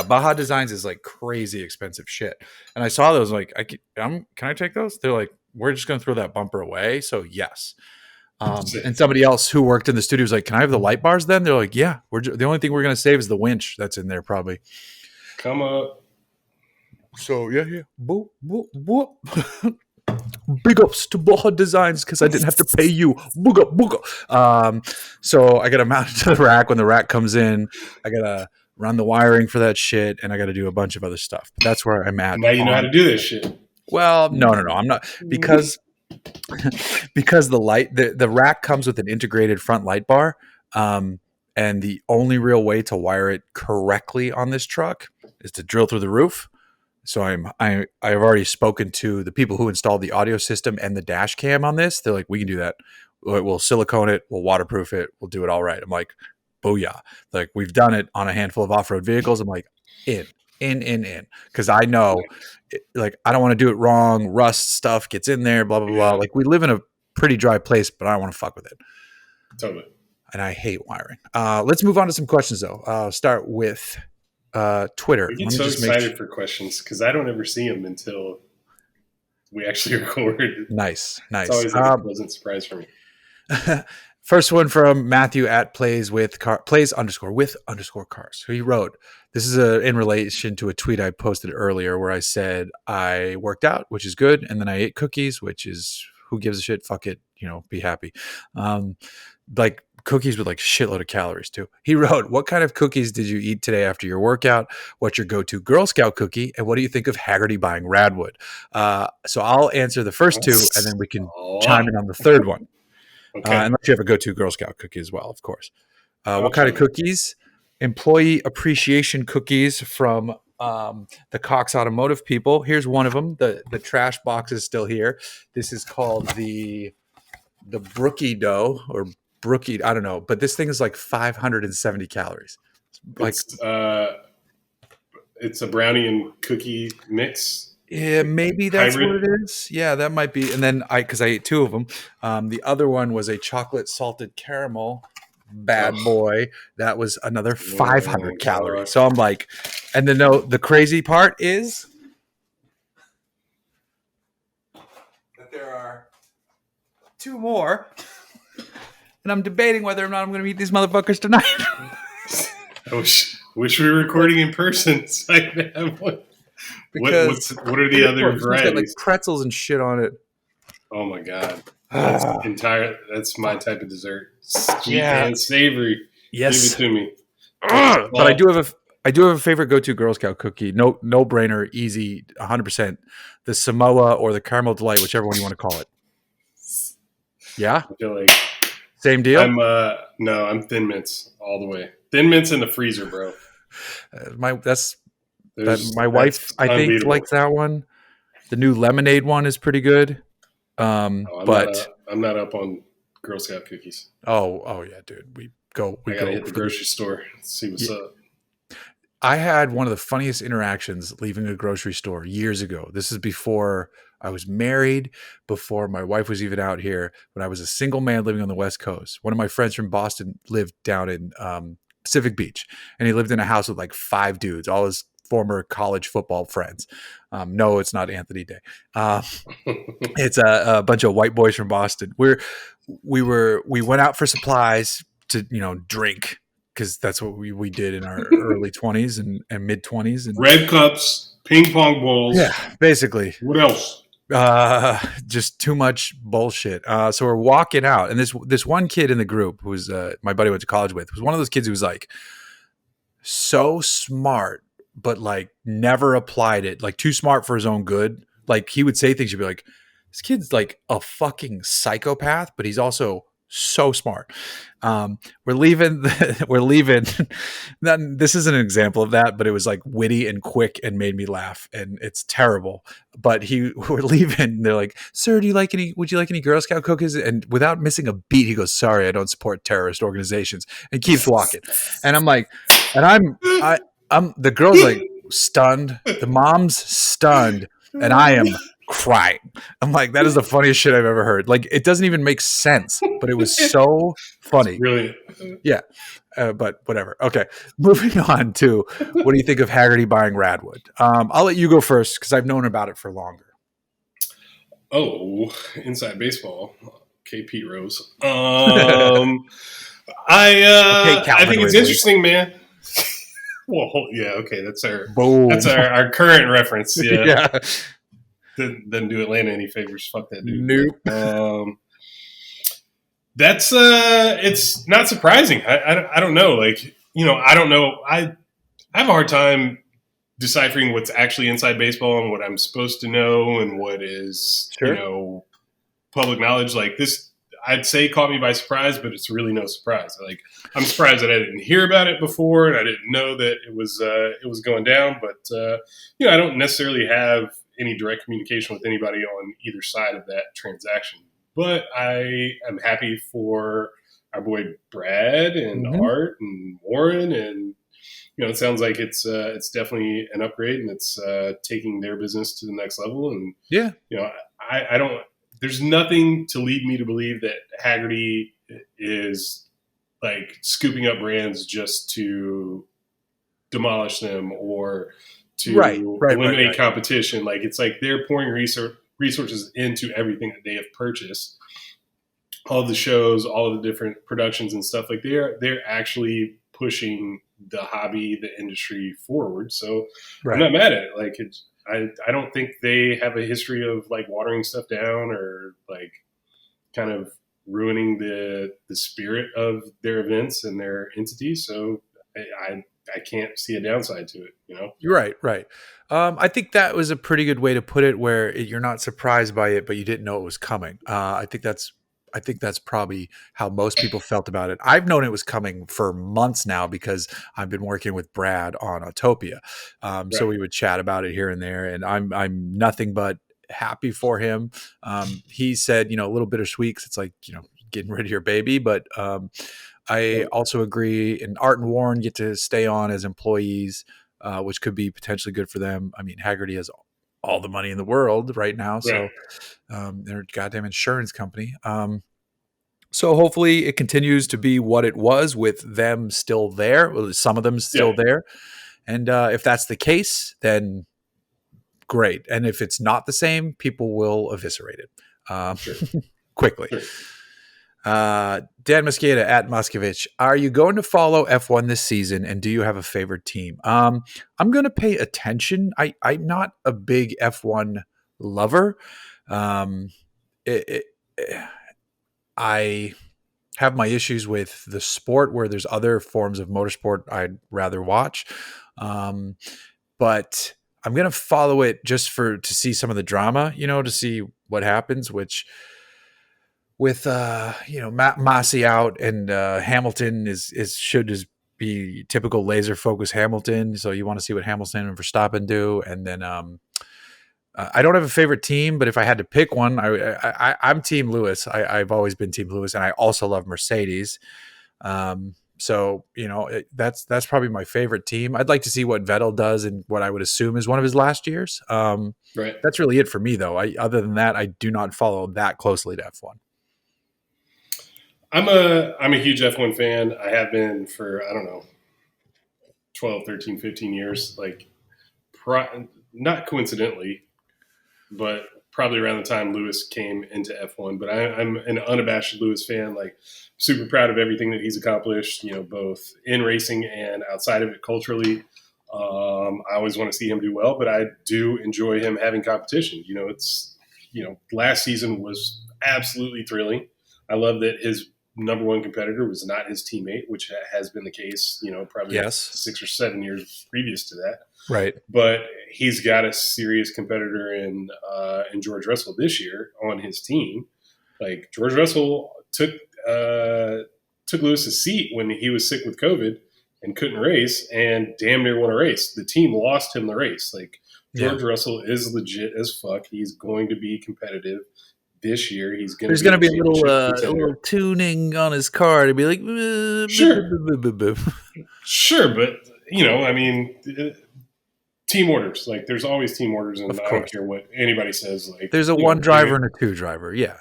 Baja Designs is like crazy expensive shit. And I saw those, like, can I take those? They're like, we're just gonna throw that bumper away. So yes. And somebody else who worked in the studio was like, "Can I have the light bars?" Then they're like, "Yeah, the only thing we're gonna save is the winch that's in there, probably." Come up. So yeah. Boop, boop, boop. Big ups to Baja Designs because I didn't have to pay you. Booga booga. So I got to mount it to the rack. When the rack comes in, I got to run the wiring for that shit, and I got to do a bunch of other stuff. But that's where I'm at. Now you know how to do this shit. Well, no. I'm not, because the rack comes with an integrated front light bar. And the only real way to wire it correctly on this truck is to drill through the roof. So I've already spoken to the people who installed the audio system and the dash cam on this. They're like, "We can do that. We'll silicone it. We'll waterproof it. We'll do it all right." I'm like, booyah. Like, we've done it on a handful of off-road vehicles. I'm like, in. Because I know, like, I don't want to do it wrong. Rust stuff gets in there, blah, blah, blah. Like, we live in a pretty dry place, but I don't want to fuck with it. Totally. And I hate wiring. Let's move on to some questions, though. I'll start with Twitter. I get so excited for questions because I don't ever see them until we actually record. Nice. It's always like a pleasant surprise for me. First one from Matthew at plays underscore with underscore cars. So he wrote, this is in relation to a tweet I posted earlier where I said I worked out, which is good. And then I ate cookies, which is who gives a shit? Fuck it. Be happy. Like cookies with like shitload of calories too. He wrote, what kind of cookies did you eat today after your workout? What's your go-to Girl Scout cookie? And what do you think of Haggerty buying Radwood? So I'll answer the first two and then we can chime in on the third one. Okay. Unless you have a go-to Girl Scout cookie as well, of course. What kind of cookies? Employee appreciation cookies from the Cox Automotive people. Here's one of them. The trash box is still here. This is called the Brookie dough or Brookie. I don't know, but this thing is like 570 calories. Like it's a brownie and cookie mix. Yeah, maybe that's hybrid. what it is. Yeah, that might be. And then because I ate two of them. The other one was a chocolate salted caramel bad boy. That was another 500 calories. God. So I'm like, and then the crazy part is that there are two more. And I'm debating whether or not I'm going to eat these motherfuckers tonight. I wish we were recording in person so I could have one. What are the other varieties? Got like pretzels and shit on it. Oh my god, that's my type of dessert. Sweet and savory. Yes, give it to me. But I do have a favorite go-to Girl Scout cookie. No brainer, easy, 100%. The Samoa or the Caramel Delight, whichever one you want to call it. Yeah, I feel like same deal. I'm Thin Mints all the way. Thin Mints in the freezer, bro. My wife, I think, likes that one. The new lemonade one is pretty good. I'm not up on Girl Scout cookies. Oh yeah, dude. We gotta hit the grocery store. See what's up. I had one of the funniest interactions leaving a grocery store years ago. This is before I was married, before my wife was even out here, when I was a single man living on the West Coast. One of my friends from Boston lived down in Pacific Beach, and he lived in a house with like 5 dudes, all his former college football friends. No, it's not Anthony Day. It's a bunch of white boys from Boston. We went out for supplies to drink, because that's what we did in our early 20s and mid 20s. And red cups, ping pong balls. Yeah, basically. What else? Just too much bullshit. So we're walking out, and this one kid in the group, who's my buddy went to college with, was one of those kids who was like so smart, but like never applied it, like too smart for his own good. Like he would say things, you'd be like, this kid's like a fucking psychopath, but he's also so smart. We're leaving. This isn't an example of that, but it was like witty and quick and made me laugh, and it's terrible. But we're leaving. They're like, "Sir, would you like any Girl Scout cookies?" And without missing a beat, he goes, "Sorry, I don't support terrorist organizations," and keeps walking. And I'm like, I'm the girl's like stunned, the mom's stunned, and I am crying. I'm like, that is the funniest shit I've ever heard. Like, it doesn't even make sense, but it was so funny. Brilliant. Yeah. But whatever. Okay. Moving on to, what do you think of Haggerty buying Radwood? I'll let you go first because I've known about it for longer. Oh, inside baseball. KP Rose. I think it's interesting, man. Well, yeah, okay. That's our current reference. Yeah. Yeah. Doesn't do Atlanta any favors. Fuck that dude. Nope. That's it's not surprising. I don't know. Like, I don't know. I have a hard time deciphering what's actually inside baseball and what I'm supposed to know and what is, public knowledge. Like this, I'd say caught me by surprise, but it's really no surprise. Like, I'm surprised that I didn't hear about it before and I didn't know that it was going down. But I don't necessarily have any direct communication with anybody on either side of that transaction. But I am happy for our boy Brad and Art and Warren, and it sounds like it's definitely an upgrade, and it's taking their business to the next level. And I don't. There's nothing to lead me to believe that Haggerty is like scooping up brands just to demolish them or to eliminate competition. Like, it's like they're pouring resources into everything that they have purchased all the shows, all of the different productions and stuff. Like they're actually pushing the hobby, the industry forward. So I'm Right. not mad at it. Like I don't think they have a history of like watering stuff down or like kind of ruining the spirit of their events and their entities. So I can't see a downside to it. You know. You're right, right. I think that was a pretty good way to put it, where you're not surprised by it, but you didn't know it was coming. I think that's probably how most people felt about it. I've known it was coming for months now because I've been working with Brad on Autopia, so Right. we would chat about it here and there, and I'm nothing but happy for him. He said, a little bittersweet 'cause it's like getting rid of your baby, but I also agree. And Art and Warren get to stay on as employees, which could be potentially good for them. I mean, Haggerty has all the money in the world right now, Right. so they're a goddamn insurance company. So hopefully it continues to be what it was with them still there. Well, some of them Yeah. still there, and if that's the case, then great. And if it's not the same, people will eviscerate it Sure. quickly. Sure. Dan Mosqueda at Moskovich, are you going to follow F1 this season, and do you have a favorite team? I'm going to pay attention. I'm not a big F1 lover. Um, it, it, I have my issues with the sport where there's other forms of motorsport I'd rather watch. But I'm going to follow it just to see some of the drama, to see what happens, which with Massey out and Hamilton should just be typical laser focus Hamilton. So you want to see what Hamilton and Verstappen do, and then I don't have a favorite team, but if I had to pick one, I'm Team Lewis. I've always been Team Lewis, and I also love Mercedes. So that's probably my favorite team. I'd like to see what Vettel does in what I would assume is one of his last years. Right. That's really it for me, though. Other than that, I do not follow that closely to F1. I'm a huge F1 fan. I have been for, I don't know, 12, 13, 15 years. Like, not coincidentally, but probably around the time Lewis came into F1. But I'm an unabashed Lewis fan. Like, super proud of everything that he's accomplished. Both in racing and outside of it culturally. I always want to see him do well, but I do enjoy him having competition. Last season was absolutely thrilling. I love that his number one competitor was not his teammate, which has been the case, probably Yes. 6 or 7 years previous to that. Right. But he's got a serious competitor in George Russell this year on his team. Like, George Russell took Lewis's seat when he was sick with COVID and couldn't race, and damn near won a race. The team lost him the race. Like, George Russell is legit as fuck. He's going to be competitive this year. There's going to be a little tuning on his car to be like, sure, but I mean, team orders. Like, there's always team orders, and I don't care what anybody says. Like, there's a one driver and a two driver, yeah.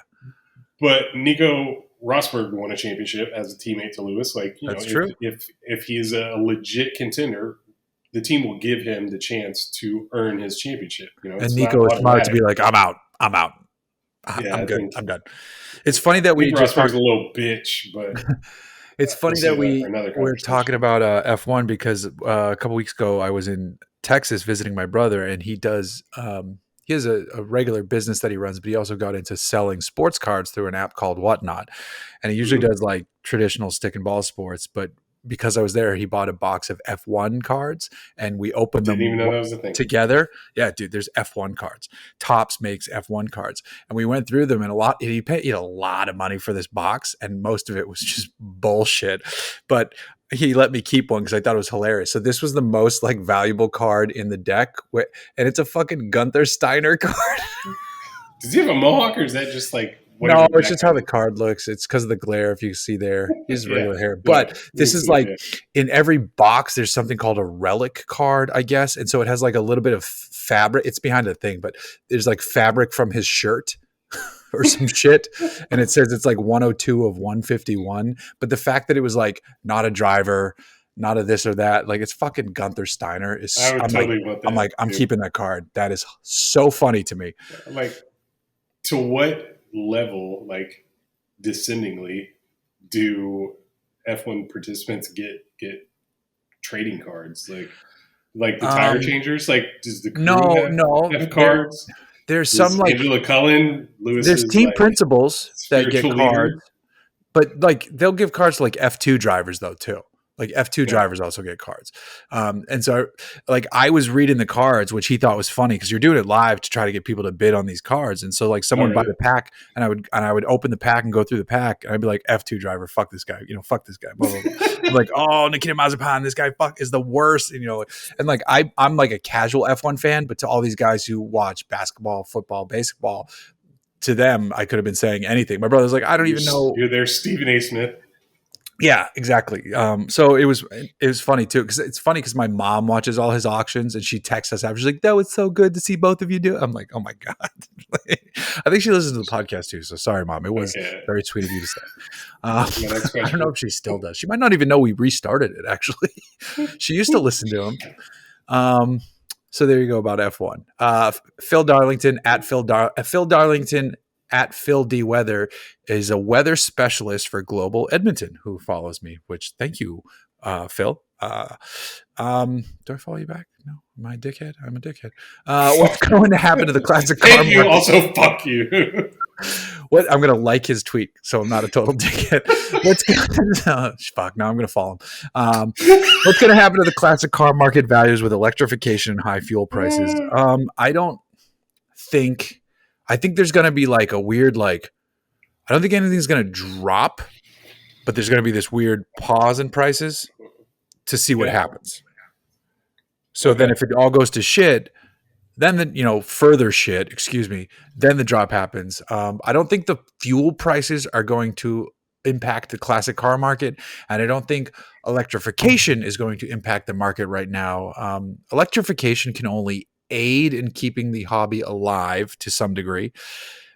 But Nico Rosberg won a championship as a teammate to Lewis. Like, that's true. If he's a legit contender, the team will give him the chance to earn his championship. And Nico is smart to be like, I'm out. Yeah, I'm good. I'm done. It's funny that we just Rosberg's a little bitch, but it's funny that we're talking about F1 because a couple weeks ago I was in Texas visiting my brother, and he has a regular business that he runs, but he also got into selling sports cards through an app called Whatnot, and he usually does like traditional stick and ball sports, but because I was there, he bought a box of F1 cards, and we opened them together. Yeah, dude, there's F1 cards. Topps makes F1 cards, and we went through them, and he paid a lot of money for this box, and most of it was just bullshit. But he let me keep one because I thought it was hilarious. So this was the most like valuable card in the deck, and it's a fucking Gunther Steiner card. Does he have a mohawk, or is that just like? No, it's just how the card looks. It's because of the glare. If you see there, he's regular hair. But this is like in every box, there's something called a relic card, I guess. And so it has like a little bit of fabric. It's behind the thing, but there's like fabric from his shirt or some shit. And it says it's like 102 of 151. But the fact that it was like not a driver, not a this or that, like it's fucking Gunther Steiner. I'm keeping that card. That is so funny to me. Like, to what level, like, descendingly, do F1 participants get trading cards like the tire Um, changers? Like, does the crew no, no. have cards? There's some Is like Angela Cullen there's Lewis's team like principals that get spiritual cards, leader? but like they'll give cards to like F2 drivers though too. Like F2 Yeah. drivers also get cards. And so like I was reading the cards, which he thought was funny because you're doing it live to try to get people to bid on these cards. And so like Oh, someone would buy really? the pack and I would open the pack and go through the pack and I'd be like, F2 driver, fuck this guy, fuck this guy, blah, blah, blah. I'm like, oh, Nikita Mazepin, this guy is the worst. And and like I'm like a casual F1 fan, but to all these guys who watch basketball, football, baseball, to them, I could have been saying anything. My brother's like, I don't even know. You're there, Stephen A. Smith. Yeah, exactly. So it was funny too because it's funny because my mom watches all his auctions and she texts us after. She's like, "That was so good to see both of you do." I'm like, "Oh my god!" I think she listens to the podcast too. So sorry, mom. It was Okay. very sweet of you to say. My next I don't know question. if she still does. She might not even know we restarted it. Actually, she used to listen to him. So there you go about F1. Phil Darlington at Phil Darlington at Phil D Weather is a weather specialist for Global Edmonton who follows me. Which thank you, Phil. Do I follow you back? No, am I a dickhead? I'm a dickhead. What's going to happen to the classic car Thank you. market? Also, fuck you. What I'm gonna like his tweet, so I'm not a total dickhead. What's gonna fuck? Now I'm gonna follow him. What's gonna happen to the classic car market values with electrification and high fuel prices? I don't think. I think there's gonna be like a weird like. I don't think anything's gonna drop, but there's gonna be this weird pause in prices to see what Yeah. happens. So then, Okay. if it all goes to shit, then further shit, excuse me, then the drop happens. I don't think the fuel prices are going to impact the classic car market, and I don't think electrification is going to impact the market right now. Electrification can only aid in keeping the hobby alive to some degree.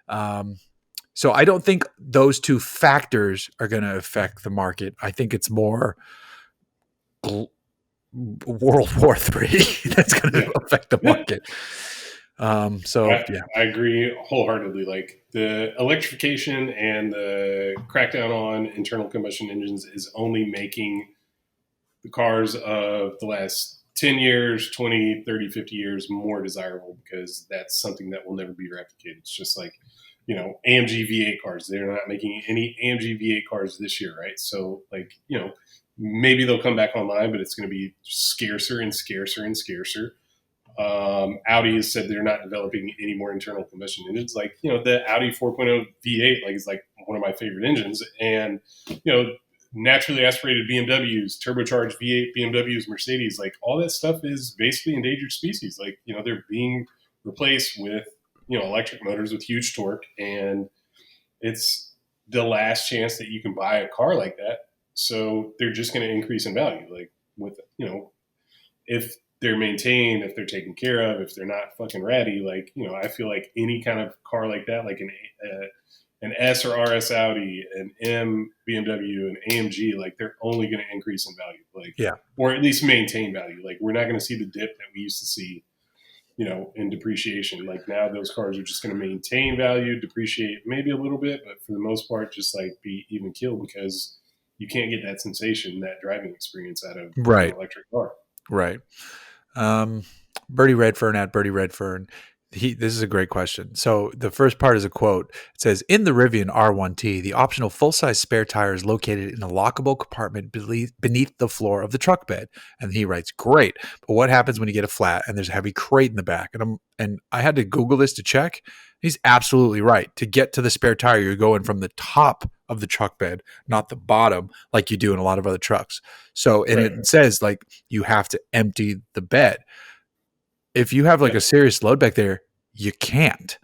So I don't think those two factors are going to affect the market. I think it's more World War III that's going to affect the market. I agree wholeheartedly. Like the electrification and the crackdown on internal combustion engines is only making the cars of the last 10 years, 20, 30, 50 years more desirable because that's something that will never be replicated. It's just like, AMG V8 cars. They're not making any AMG V8 cars this year, right? So, like, maybe they'll come back online, but it's going to be scarcer and scarcer and scarcer. Audi has said they're not developing any more internal combustion engines. Like, the Audi 4.0 V8, like, is like one of my favorite engines. And, naturally aspirated BMWs, turbocharged V8 BMWs, Mercedes, like all that stuff is basically endangered species. Like, they're being replaced with, electric motors with huge torque. And it's the last chance that you can buy a car like that. So they're just going to increase in value. Like with, if they're maintained, if they're taken care of, if they're not fucking ratty, like, I feel like any kind of car like that, like an S or RS Audi, an M BMW, an AMG, like they're only going to increase in value, like, Yeah. or at least maintain value. Like we're not going to see the dip that we used to see, in depreciation. Like now those cars are just going to maintain value, depreciate maybe a little bit, but for the most part, just like be even killed because you can't get that sensation, that driving experience out of an electric car. Right. Birdie Redfern at Birdie Redfern. This is a great question. So the first part is a quote. It says, in the Rivian R1T, the optional full-size spare tire is located in a lockable compartment beneath the floor of the truck bed. And he writes, great. But what happens when you get a flat and there's a heavy crate in the back? And I had to Google this to check. He's absolutely right. To get to the spare tire, you're going from the top of the truck bed, not the bottom, like you do in a lot of other trucks. So, and it says like you have to empty the bed. If you have like a serious load back there, you can't.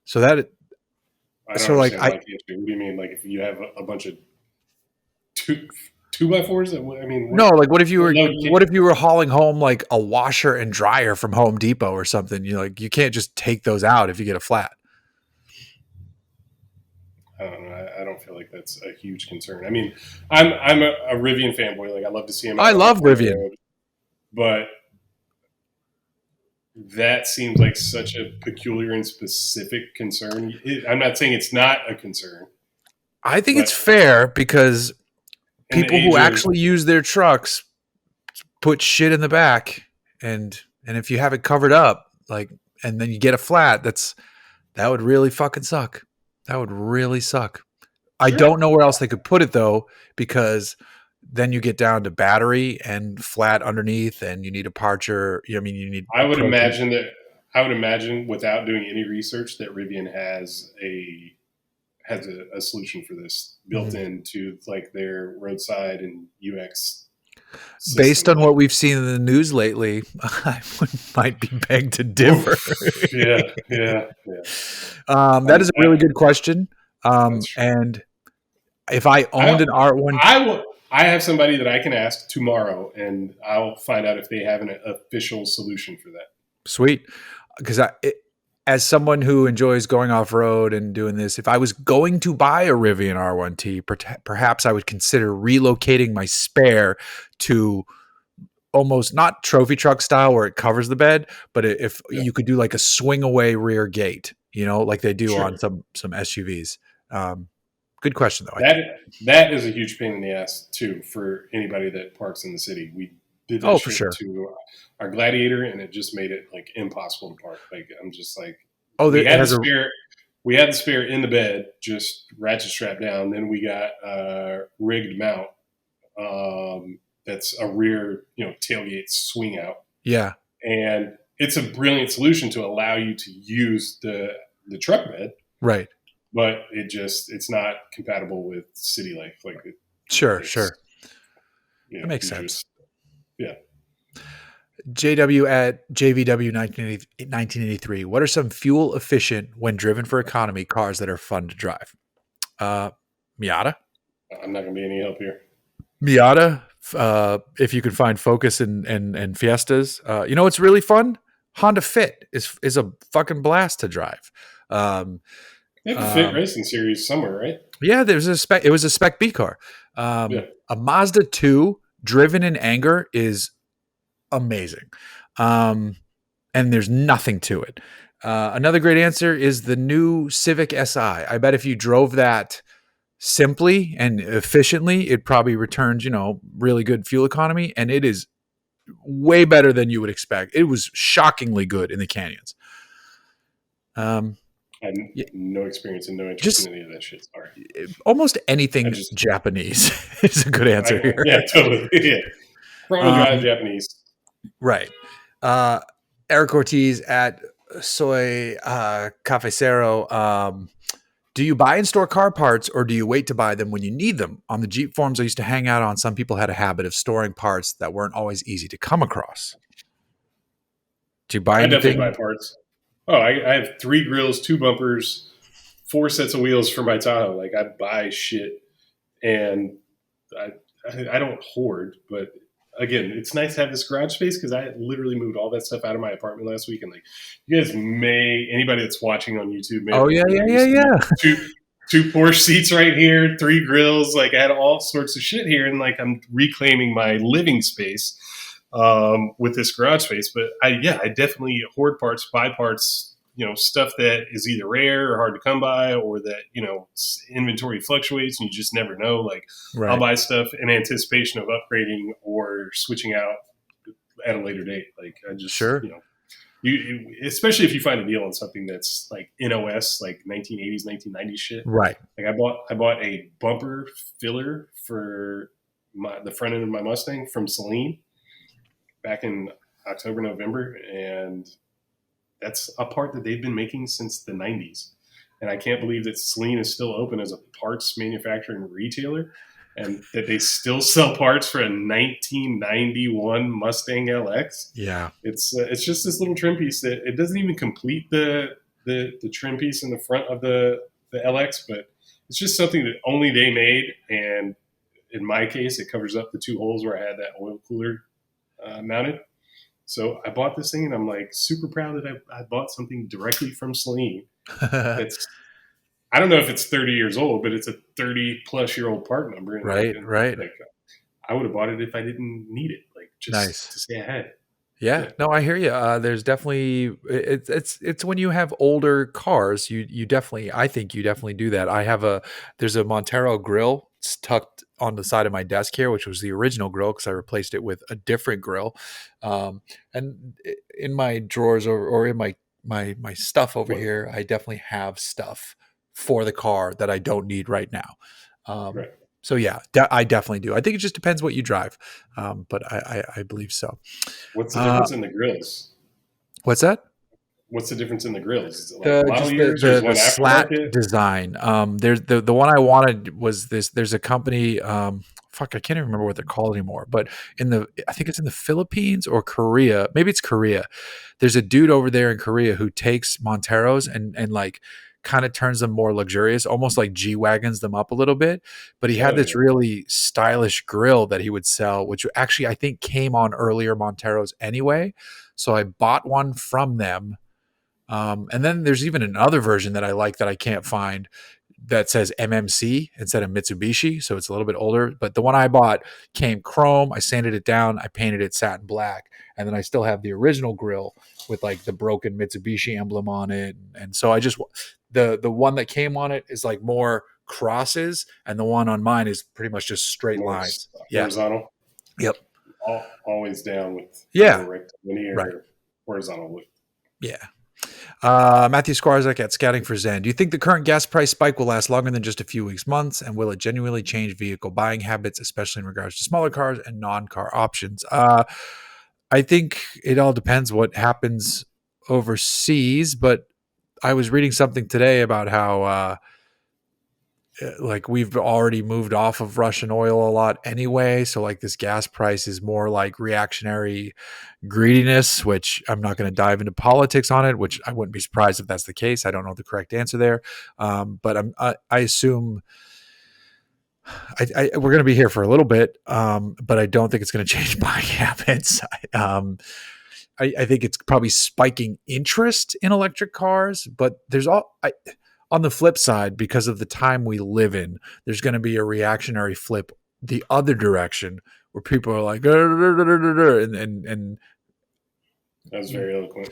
So that, I don't understand what do you mean? Like if you have a bunch of two by fours? I mean, no, like what if you were hauling home like a washer and dryer from Home Depot or something? You can't just take those out if you get a flat. I don't know. I don't feel like that's a huge concern. I mean, I'm a Rivian fanboy. Like I love to see him. I love Rivian, but that seems like such a peculiar and specific concern. I'm not saying it's not a concern, I think it's But fair because in the people who age of actually use their trucks put shit in the back, and if you have it covered up, like, and then you get a flat, that would really fucking suck. That would really suck. I sure, don't know where else they could put it though, because then you get down to battery and flat underneath, and you need a parcher. I mean, you need I would approaches. imagine that I would imagine without doing any research that Rivian has a solution for this built Mhm. into like their roadside and UX Based system. on But what we've seen in the news lately, might be begged to differ. oof, yeah, yeah, yeah. That is a really good question. That's true. And if I I owned an R1, I will. I have somebody that I can ask tomorrow, and I'll find out if they have an official solution for that. sweet, because as someone who enjoys going off road and doing this, if I was going to buy a Rivian R1T, perhaps I would consider relocating my spare to almost not trophy truck style where it covers the bed, but if Yeah, you could do like a swing away rear gate, like they do on sure. some SUVs. Um, Good question though. That is a huge pain in the ass too for anybody that parks in the city. We did that Oh, for shit sure. to our Gladiator, and it just made it like impossible to park. Like I'm just like Oh, we it had the has a spare. We had the spare in the bed, just ratchet strapped down. Then we got a rigged mount that's a rear, tailgate swing out, yeah, and it's a brilliant solution to allow you to use the truck bed, right. but it's not compatible with city life. Like Sure, it's sure. That makes you sense. just yeah. JW at JVW 1983. What are some fuel efficient when driven for economy cars that are fun to drive? Uh, Miata. I'm not gonna be any help here. Miata. If you can find Focus and Fiestas, what's really fun? Honda Fit is a fucking blast to drive. Um, They have a Fit um, Racing series somewhere, right? yeah, there's a spec. It was a spec B car. Yeah, A Mazda 2 driven in anger is amazing. Um, and there's nothing to it. Another great answer is the new Civic Si. I bet if you drove that simply and efficiently, it probably returns, really good fuel economy, and it is way better than you would expect. It was shockingly good in the canyons. I had Yeah, no experience and no interest in just any of that shit. Sorry, almost I anything just Japanese is a good answer here. yeah, totally yeah. Front wheel drive Um, Japanese. right. Uh, Eric Ortiz at Soy Cafecero. Do you buy and store car parts, or do you wait to buy them when you need them? On the Jeep forums I used to hang out on, some people had a habit of storing parts that weren't always easy to come across. Do you buy I definitely buy anything? parts. Oh, I have 3 grills, 2 bumpers, 4 sets of wheels for my Tahoe. Like I buy shit, and I I don't hoard, but again, it's nice to have this garage space because I literally moved all that stuff out of my apartment last week, and like you guys anybody that's watching on YouTube may have Oh yeah, noticed yeah, I yeah, used to be yeah. two Porsche seats right here, 3 grills, like I had all sorts of shit here, and like I'm reclaiming my living space with this garage space. But I definitely hoard parts, buy parts, stuff that is either rare or hard to come by, or that inventory fluctuates and you just never know. Like I'll Right. buy stuff in anticipation of upgrading or switching out at a later date. Like I just Sure. especially if you find a deal on something that's like NOS, like 1980s, 1990s shit. Right. Like I bought a bumper filler for the front end of my Mustang from Celine back in October, November, and that's a part that they've been making since the 90s. And I can't believe that Celine is still open as a parts manufacturing retailer and that they still sell parts for a 1991 Mustang LX. Yeah. It's just this little trim piece that it doesn't even complete the trim piece in the front of the LX, but it's just something that only they made. And in my case, it covers up the 2 holes where I had that oil cooler mounted. So I bought this thing, and I'm like super proud that I bought something directly from Celine. That's I don't know if it's 30 years old, but it's a 30-plus-year-old part number, and right. Right. like I would have bought it if I didn't need it, like just Nice. to stay ahead. Yeah, Yeah, no, I hear you. There's definitely it's when you have older cars, you definitely I think you definitely do that. There's a Montero grill. It's tucked on the side of my desk here, which was the original grill because I replaced it with a different grill. And in my drawers or in my stuff over what here, I definitely have stuff for the car that I don't need right now. Um, right? so yeah, I definitely do. I think it just depends what you drive, but I believe so. What's the Uh, difference in the grills? what's that? What's the difference in the grills? Is it like The model just years or is the one slat aftermarket? design. There's the one I wanted was this. There's a company. Fuck, I can't even remember what they're called anymore. But I think it's in the Philippines or Korea. Maybe it's Korea. There's a dude over there in Korea who takes Monteros and like kind of turns them more luxurious, almost like G wagons them up a little bit. But he had Oh this yeah, really stylish grill that he would sell, which actually I think came on earlier Monteros anyway. So I bought one from them, and then there's even another version that I like that I can't find that says MMC instead of Mitsubishi. So it's a little bit older. But the one I bought came chrome. I sanded it down. I painted it satin black. And then I still have the original grill with like the broken Mitsubishi emblem on it. And so I just, the one that came on it is like more crosses. And the one on mine is pretty much just straight more lines. Yeah. horizontal. Yep. Always down with Yeah. more Right. rectilinear horizontal look. Yeah. Matthew Skwarczak at Scouting for Zen. Do you think the current gas price spike will last longer than just a few weeks, months, and will it genuinely change vehicle buying habits, especially in regards to smaller cars and non-car options? I think it all depends what happens overseas, but I was reading something today about how like we've already moved off of Russian oil a lot anyway, so like this gas price is more like reactionary greediness, which I'm not going to dive into politics on it, which I wouldn't be surprised if that's the case. I don't know the correct answer there. But I assume we're going to be here for a little bit, but I don't think it's going to change buying habits. I think it's probably spiking interest in electric cars, but on the flip side, because of the time we live in, there's going to be a reactionary flip the other direction where people are like, and That was very eloquent.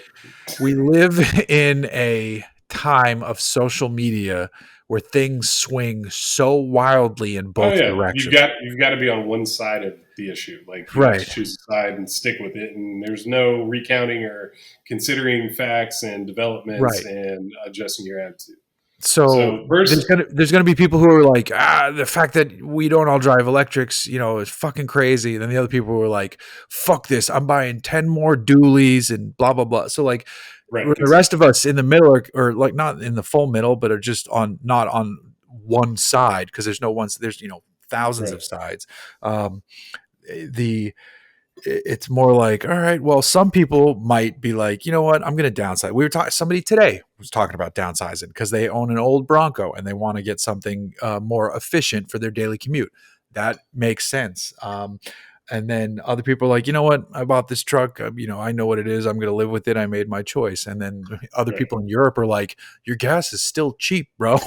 we live in a time of social media where things swing so wildly in Oh both yeah, directions. you've got to be on one side of the issue. Like you have to Right. choose a side and stick with it. And there's no recounting or considering facts and developments Right. and adjusting your attitude. So So first, there's gonna be people who are like, the fact that we don't all drive electrics, is fucking crazy. And then the other people who are like, fuck this, I'm buying 10 more dualies and blah blah blah. So like right, the rest of us in the middle or like not in the full middle, but are just on not on one side because there's no one. There's thousands right. of sides. Um, the it's more like, all right, well, some people might be like, you know what, I'm going to downsize. We were talking, somebody today was talking about downsizing because they own an old Bronco and they want to get something more efficient for their daily commute. That makes sense. And then other people are like, you know what, I bought this truck. I know what it is. I'm going to live with it. I made my choice. And then other Right. people in Europe are like, your gas is still cheap, bro.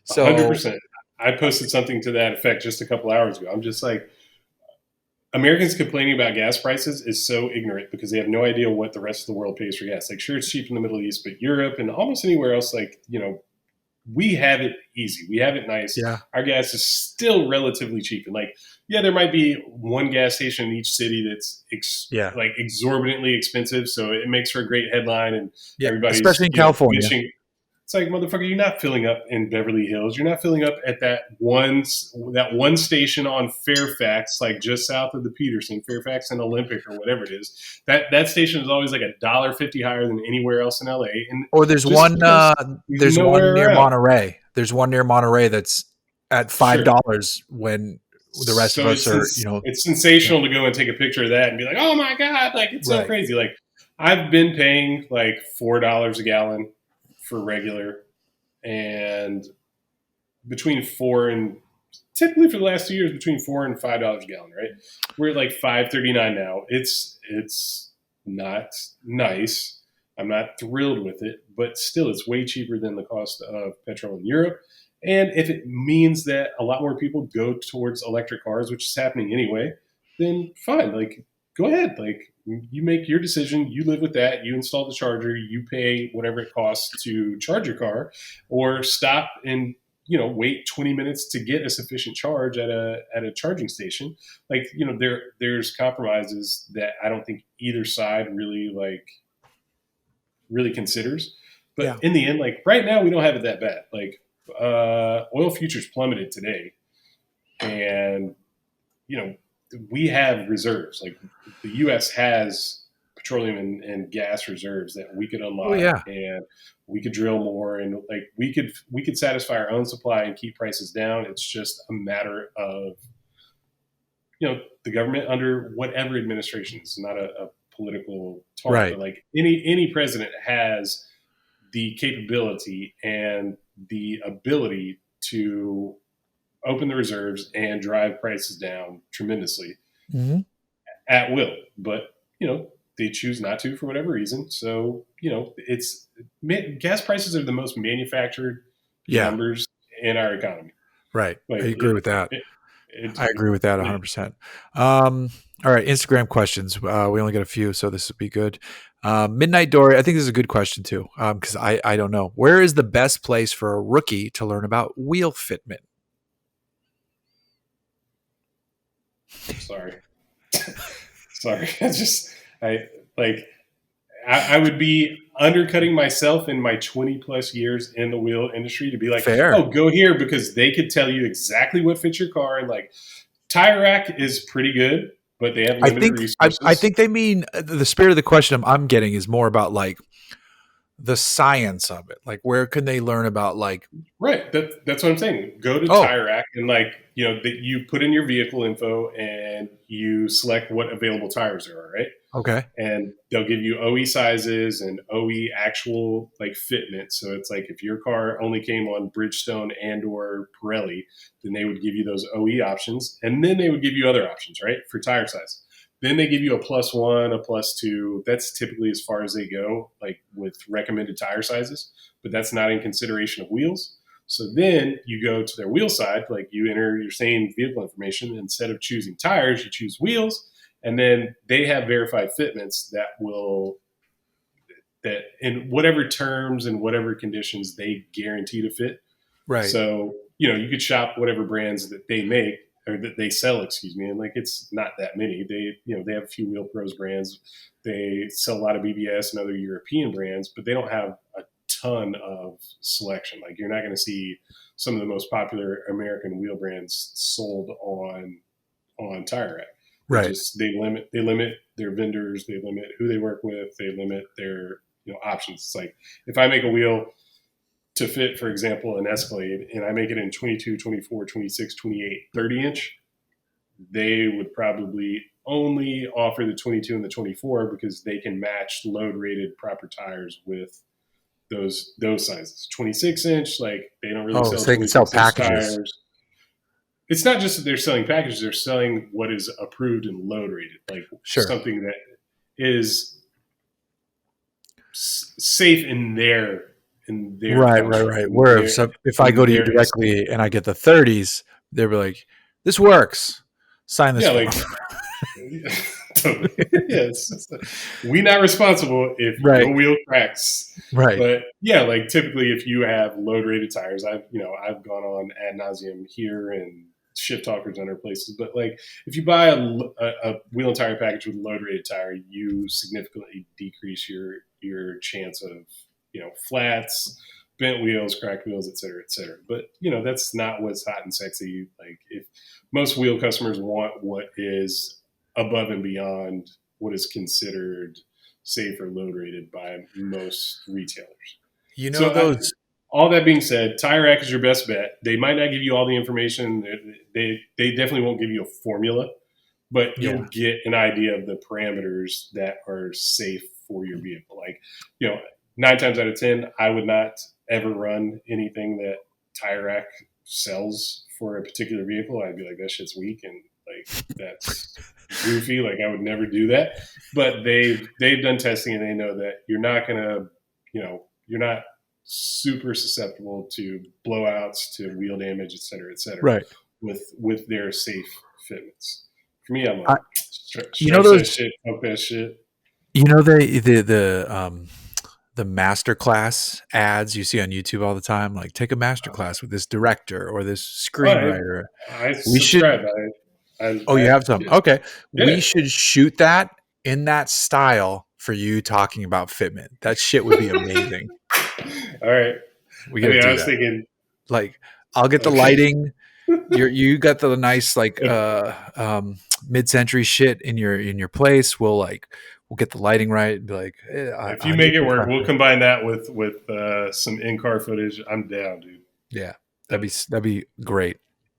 So 100%. I posted something to that effect just a couple hours ago. I'm just like, Americans complaining about gas prices is so ignorant because they have no idea what the rest of the world pays for gas. Like, sure, it's cheap in the Middle East, but Europe and almost anywhere else, like, we have it easy. We have it nice. yeah, Our gas is still relatively cheap. And, like, yeah, there might be one gas station in each city that's yeah, like exorbitantly expensive. So it makes for a great headline and yeah, everybody's, especially in California. bitching. It's like, motherfucker, you're not filling up in Beverly Hills. You're not filling up at that one station on Fairfax, like just south of the Peterson, Fairfax and Olympic or whatever it is. That station is always like $1.50 higher than anywhere else in LA. And Or there's just one because there's there's one nowhere near around. Monterey. There's one near Monterey that's at five Sure. dollars when the rest of So us are, it's yeah, sensational to go and take a picture of that and be like, oh my God, like it's so right. crazy. Like I've been paying like $4 a gallon for regular and between four and typically for the last 2 years between $4 and $5 a gallon, right? We're at like 5.39 now. It's not nice. I'm not thrilled with it, but still it's way cheaper than the cost of petrol in Europe. And if it means that a lot more people go towards electric cars, which is happening anyway, then fine. Like go ahead. Like, you make your decision. You live with that. You install the charger. You pay whatever it costs to charge your car, or stop and wait 20 minutes to get a sufficient charge at a charging station. Like, there's compromises that I don't think either side really considers. But Yeah. in the end, like right now, we don't have it that bad. Like, oil futures plummeted today, and you know we have reserves. Like, the U.S. has petroleum and gas reserves that we could Oh unlock, yeah. and we could drill more, and like we could satisfy our own supply and keep prices down. It's just a matter of the government under whatever administration. It's not a political talk, Right. but like any president has the capability and the ability to open the reserves and drive prices down tremendously Hmm. at will. But they choose not to for whatever reason. So it's gas prices are the most manufactured Yeah. numbers in our economy. Right. I Like agree with that. it, it I agree with that like, 100%. All right, Instagram questions. We only got a few, so this would be good. Midnight Dory, I think this is a good question too, because I don't know. Where is the best place for a rookie to learn about wheel fitment? sorry, sorry. I like I would be undercutting myself in my 20 plus years in the wheel industry to be like, Fair. oh, go here because they could tell you exactly what fits your car. And like, Tire Rack is pretty good, but they have I limited think I resources. think they mean the spirit of the question I'm getting is more about like the science of it. Like, where can they learn about like, Right. That's what I'm saying. Go to oh, Tire Rack and like, that you put in your vehicle info and you select what available tires there are, right? okay, And they'll give you OE sizes and OE actual like fitment. So it's like if your car only came on Bridgestone and or Pirelli, then they would give you those OE options, and then they would give you other options, right, for tire size. Then they give you a plus one, a plus two. That's typically as far as they go, like with recommended tire sizes, but that's not in consideration of wheels. So then you go to their wheel side, like you enter your same vehicle information. Instead of choosing tires, you choose wheels, and then they have verified fitments that in whatever terms and whatever conditions they guarantee to fit. right, So you could shop whatever brands that they make or that they sell, excuse me, and like it's not that many. They have a few Wheel Pros brands. They sell a lot of BBS and other European brands, but they don't have a ton of selection. Like, you're not going to see some of the most popular American wheel brands sold on Tire Rack. right, They limit their vendors, they limit who they work with, they limit their options. It's like, if I make a wheel to fit, for example, an Escalade, and I make it in 22, 24, 26, 28, 30 inch, they would probably only offer the 22 and the 24 because they can match load rated proper tires with those sizes. 26 inch, like, they don't really oh, sell so they can sell 26-inch packages. tires. It's not just that they're selling packages; they're selling what is approved and load rated, like Sure. something that is safe in their Right, right, construct, right. Where if I go in to you their estimate. directly and I get the 30s, they'll be like, "This works. Sign this Yeah, form." like totally. Yes, we not responsible if Right, your wheel cracks. right, But yeah, like typically, if you have load rated tires, I've gone on ad nauseum here and shit talkers in other places. But like, if you buy a wheel and tire package with a load rated tire, you significantly decrease your chance of flats, bent wheels, cracked wheels, et cetera, et cetera. But that's not what's hot and sexy. Like, if most wheel customers want what is above and beyond what is considered safe or load rated by most retailers. you know So those. all that being said, Tire Rack is your best bet. They might not give you all the information. They definitely won't give you a formula, but Yeah, you'll get an idea of the parameters that are safe for your vehicle. Like, 9 times out of 10, I would not ever run anything that Tire Rack sells for a particular vehicle. I'd be like, that shit's weak and like that's goofy. Like, I would never do that. But they've done testing and they know that you're not super susceptible to blowouts, to wheel damage, et cetera, right. with their safe fitments For me, I'm I, like, you know stretch that those, shit, pump that shit. you know the master class ads you see on YouTube all the time, like take a master class with this director or this Oh, screenwriter. I We should. subscribe. Oh, you have some. Okay, we Yeah. should shoot that in that style for you talking about fitment. That shit would be amazing. All right. We I got to mean, I do was that. thinking, Like, I'll get the okay. lighting. You got the nice like mid-century shit in your place. We'll get the lighting right and be like, If you on your make it work, we'll compressor. combine that with some in car footage. I'm down, dude. Yeah, That, that'd be great.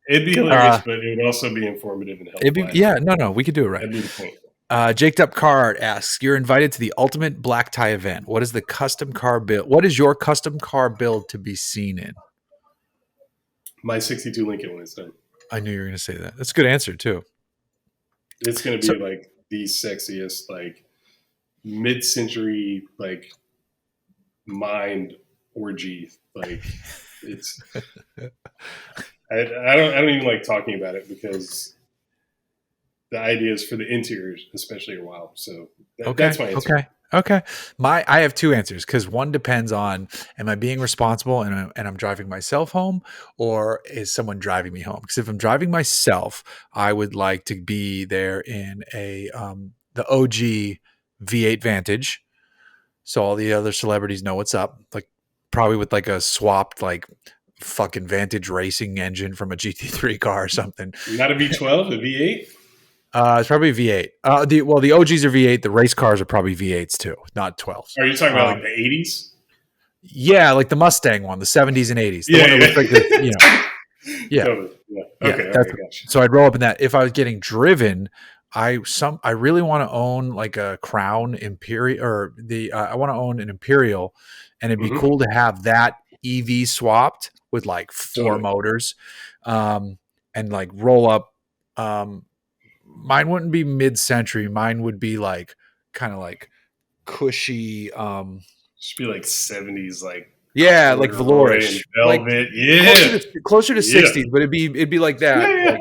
it'd be hilarious, Uh, but it would also be informative and it'd helpful. be I yeah, think no, we could do it right. that'd be the point. Jaked Up Car Art asks, you're invited to the ultimate black tie event. What is the custom car build? What is your custom car build to be seen in? My '62 Lincoln when it's done, I knew you were going to say that. That's a good answer too. it's gonna So be like the sexiest, like mid-century, like mind orgy. Like it's. I don't even like talking about it because the ideas for the interiors, especially, are wild. So okay, that's my answer. okay. I have two answers because one depends on am I being responsible and I'm driving myself home or is someone driving me home? Because if I'm driving myself, I would like to be there in a the OG V8 Vantage, so all the other celebrities know what's up. Like probably with like a swapped like fucking Vantage racing engine from a GT3 car or something. Not a V12, a V8. It's probably V8. The OGs are V8. The race cars are probably V8s too, not 12s. Are you talking about like the '80s? Yeah, like the Mustang one, the 70s and 80s, the Yeah, one that looks like this. yeah. Yeah, Totally. Yeah. yeah. Okay. That's Okay. Gotcha. so I'd roll up in that. If I was getting driven, I really want to own like a Crown Imperial or I want to own an Imperial, and it'd be Mm-hmm. cool to have that EV swapped with like four Totally. motors, and like roll up. Mine wouldn't be mid-century. Mine would be like kind of like cushy. Should be like '70s, like Yeah, like corduroy and velourish, like velvet. Yeah. closer to Yeah. 60s, but it'd be like Yeah. that, Yeah. like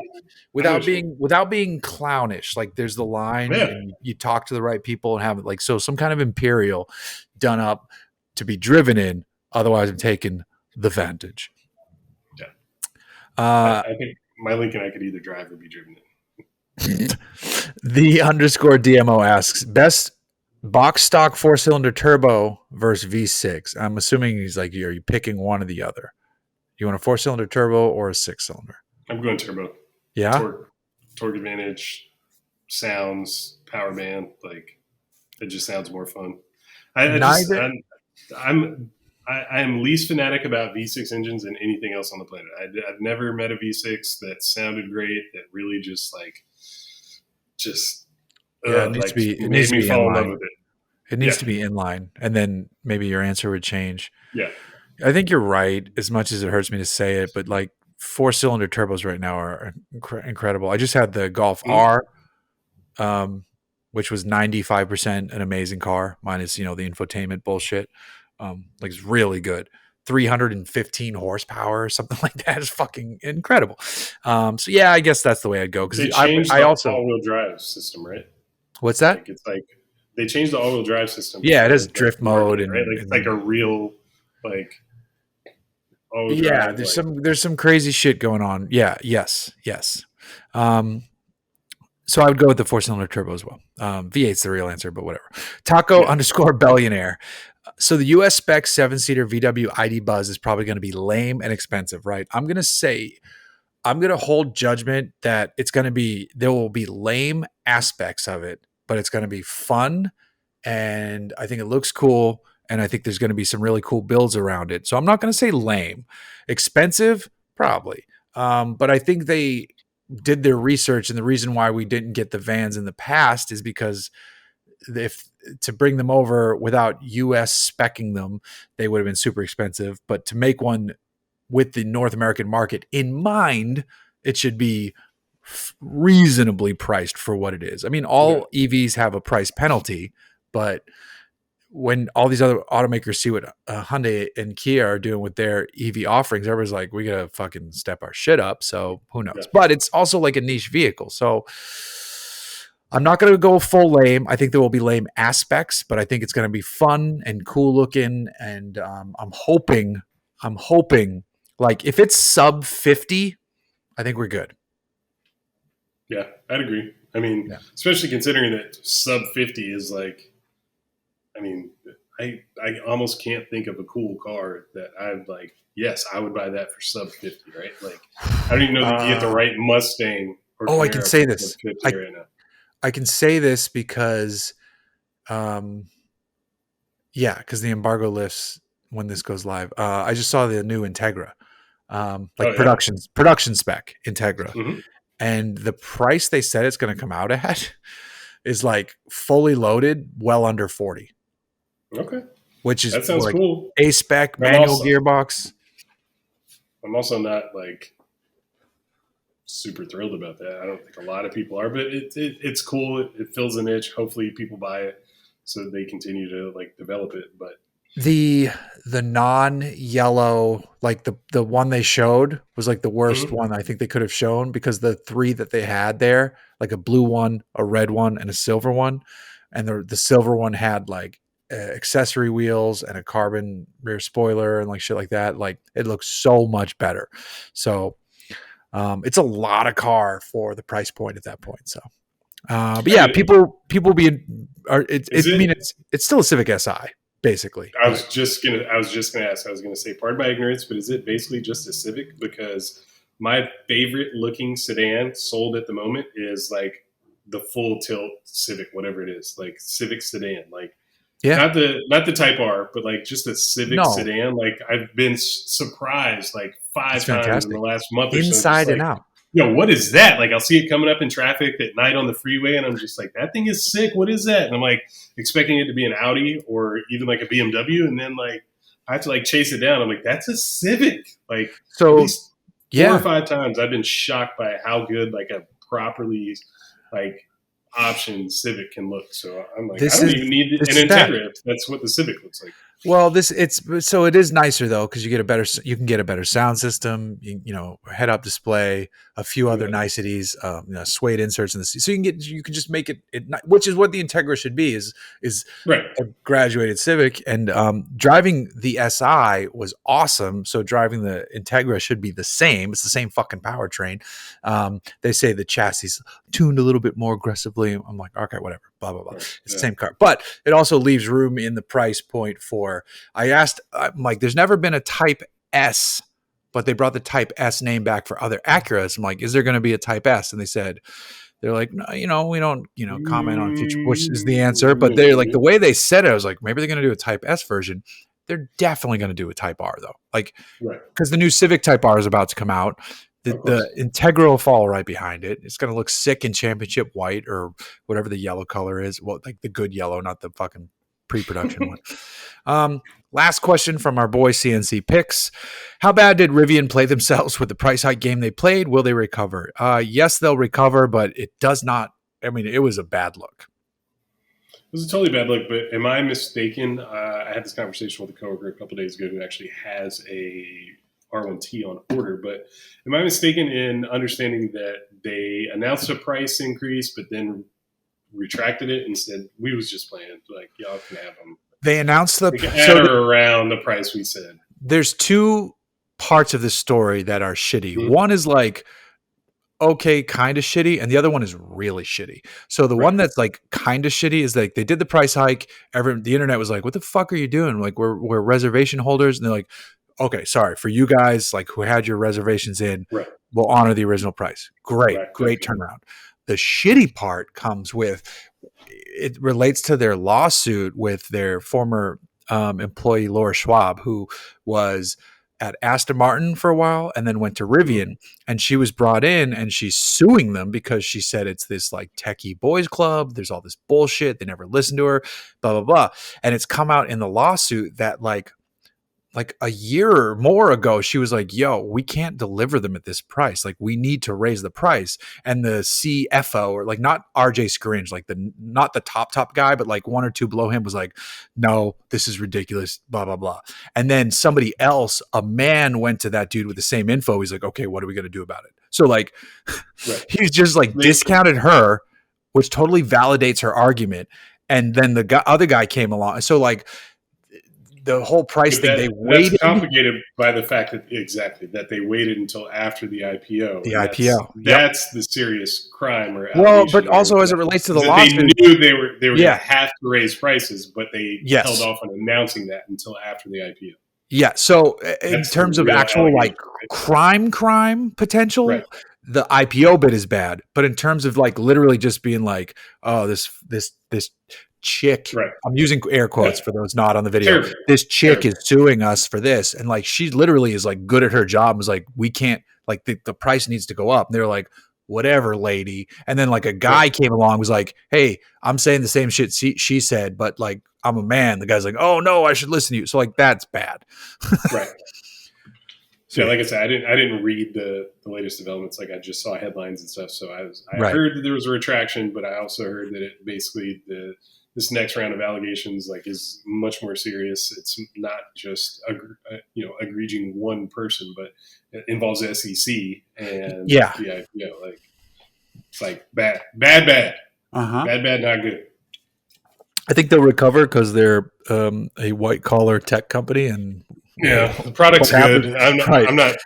I know what you mean. without being clownish. Like there's the line, Yeah. and you talk to the right people and have it like so some kind of Imperial done up to be driven in. Otherwise, I'm taking the Vantage. Yeah. Uh, I think my Lincoln I could either drive or be driven in. the underscore DMO asks best box stock 4-cylinder turbo versus V6. I'm assuming he's like, are you picking one or the other? You want a 4-cylinder turbo or a 6-cylinder? I'm going turbo. Yeah. Torque advantage, sounds, power band. Like it just sounds more fun. Neither. I am least fanatic about V6 engines than anything else on the planet. I've never met a V6 that sounded great. That really just Yeah, it needs to be. It made needs to me be fall in love inline. with it. It needs to be inline, and then maybe your answer would change. Yeah. I think you're right. As much as it hurts me to say it, but like 4-cylinder turbos right now are incredible. I just had the Golf Mm-hmm. R, which was 95% an amazing car, minus the infotainment bullshit. Like it's really good. 315 horsepower or something like that is fucking incredible. So yeah, I guess that's the way I'd go They because changed I the also. all-wheel drive system, right? What's that? Like they changed the all-wheel drive system Yeah, it for has like drift mode marketing, right? Like it's like a real like all-wheel yeah, drive. there's some crazy shit going on. Yeah, yes. So I would go with the 4-cylinder turbo as well. V8's the real answer, but whatever. Taco underscore billionaire. So the US spec 7-seater VW ID Buzz is probably going to be lame and expensive, right? I'm going to hold judgment that there will be lame aspects of it, but it's going to be fun. And I think it looks cool. And I think there's going to be some really cool builds around it. So I'm not going to say lame. Expensive, probably. But I think they did their research. And the reason why we didn't get the vans in the past is because if to bring them over without US speccing them, they would have been super expensive. But to make one with the North American market in mind, it should be reasonably priced for what it is. I mean, all EVs have a price penalty, but when all these other automakers see what Hyundai and Kia are doing with their EV offerings, everybody's like, we gotta fucking step our shit up. So who knows? Yeah. But it's also like a niche vehicle. So I'm not going to go full lame. I think there will be lame aspects, but I think it's going to be fun and cool looking. And I'm hoping, like if it's sub 50, I think we're good. Yeah, I'd agree. I mean, Yeah. especially considering that sub 50 is like, I mean, I almost can't think of a cool car that I'd like, yes, I would buy that for sub 50, right? Like, I don't even know that you get the right Mustang or I can Camaro say for sub this. 50 right now. I can say this because, because the embargo lifts when this goes live. I just saw the new Integra, like production spec Integra, Mm-hmm. and the price they said it's going to come out at is like fully loaded, well under 40. Okay, Which is that sounds like cool. A spec manual gearbox. I'm also not like super thrilled about that. I don't think a lot of people are, but it's cool. It fills a niche. Hopefully, people buy it so they continue to like develop it. But the non-yellow, like the one they showed was like the worst one I think they could have shown, because the three that they had there, like a blue one, a red one, and a silver one, and the silver one had like accessory wheels and a carbon rear spoiler and like shit like that. Like it looks so much better. So it's a lot of car for the price point at that point. So but yeah, people it's still a Civic Si basically. I was just gonna ask. I was gonna say, pardon my ignorance, but is it basically just a Civic? Because my favorite looking sedan sold at the moment is like the full tilt Civic, whatever it is, like Civic sedan, like not the Type R, but like just a Civic sedan. Like I've been surprised like 5 times in the last month or so. Inside and out. What is that? Like I'll see it coming up in traffic at night on the freeway, and I'm just like, that thing is sick. What is that? And I'm like expecting it to be an Audi or even like a BMW, and then like I have to like chase it down. I'm like, that's a Civic. Like so, at least 4 or 5 times I've been shocked by how good like a properly like option Civic can look. So I'm like, I don't even need an Integra if that's what the Civic looks like. Well, it is nicer though, because you can get a better sound system, head up display, a few other niceties, suede inserts in the seat, so you can just make it, which is what the Integra should be, is right. A graduated Civic. And driving the Si was awesome, so driving the Integra should be the same. It's the same fucking powertrain. They say the chassis tuned a little bit more aggressively. I'm like, okay, whatever, blah blah blah. Right. It's the same car, but it also leaves room in the price point for. I asked, I'm like, there's never been a Type S, but they brought the Type S name back for other Acuras. I'm like, is there going to be a Type S? And they said, they're like, no, we don't, comment on future, which is the answer. But they're like, the way they said it, I was like, maybe they're going to do a Type S version. They're definitely going to do a Type R though. Like, because the new Civic Type R is about to come out. The Integra will follow right behind it. It's going to look sick in championship white or whatever the yellow color is. Well, like the good yellow, not the fucking pre-production one. Last question from our boy CNC Picks. How bad did Rivian play themselves with the price hike game they played? Will they recover? Yes, they'll recover, but it does not. I mean, it was a bad look. It was a totally bad look, but am I mistaken? I had this conversation with a coworker a couple of days ago who actually has a R1T on order, but am I mistaken in understanding that they announced a price increase, but then retracted it and said we was just playing, like y'all can have them? They announced around the price we said. There's two parts of this story that are shitty. Mm-hmm. One is like okay, kind of shitty, and the other one is really shitty. So the one that's like kind of shitty is like they did the price hike. The internet was like, "What the fuck are you doing?" Like we're reservation holders, and they're like, "Okay, sorry for you guys like who had your reservations in. We'll honor the original price." Great turnaround. The shitty part comes with it relates to their lawsuit with their former employee Laura Schwab, who was at Aston Martin for a while and then went to Rivian, and she was brought in and she's suing them because she said it's this like techie boys club. There's all this bullshit. They never listened to her, blah, blah, blah. And it's come out in the lawsuit that like a year or more ago, she was like, yo, we can't deliver them at this price. Like we need to raise the price. And the CFO, or like not RJ Scaringe, like not the top guy, but like one or two below him was like, no, this is ridiculous, blah, blah, blah. And then somebody else, a man, went to that dude with the same info. He's like, okay, what are we going to do about it? So like, he's just like discounted her which totally validates her argument. And then the other guy came along. So like the whole price thing, they that's waited. complicated by the fact that that they waited until after the IPO. The IPO. That's the serious crime or allegation. Well, but also as it relates to the lawsuit, they knew they were going to have to raise prices, but they held off on announcing that until after the IPO. Yeah. So in terms of actual like crime potential, right. the IPO bit is bad. But in terms of like literally just being like, oh, this chick, right. I'm using air quotes for those not on the video. Terrible. This chick is suing us for this. And like, she literally is like good at her job. Is like, we can't, like the price needs to go up. And they're like, whatever, lady. And then like a guy came along, was like, hey, I'm saying the same shit she said, but like, I'm a man. The guy's like, oh no, I should listen to you. So like, that's bad. Right. So like I said, I didn't read the latest developments. Like I just saw headlines and stuff. So I heard that there was a retraction, but I also heard that it basically this next round of allegations like is much more serious. It's not just egreging one person, but it involves the SEC and the IPO. Like it's like bad, bad, not good. I think they'll recover because they're a white collar tech company, and the product's good. I'm not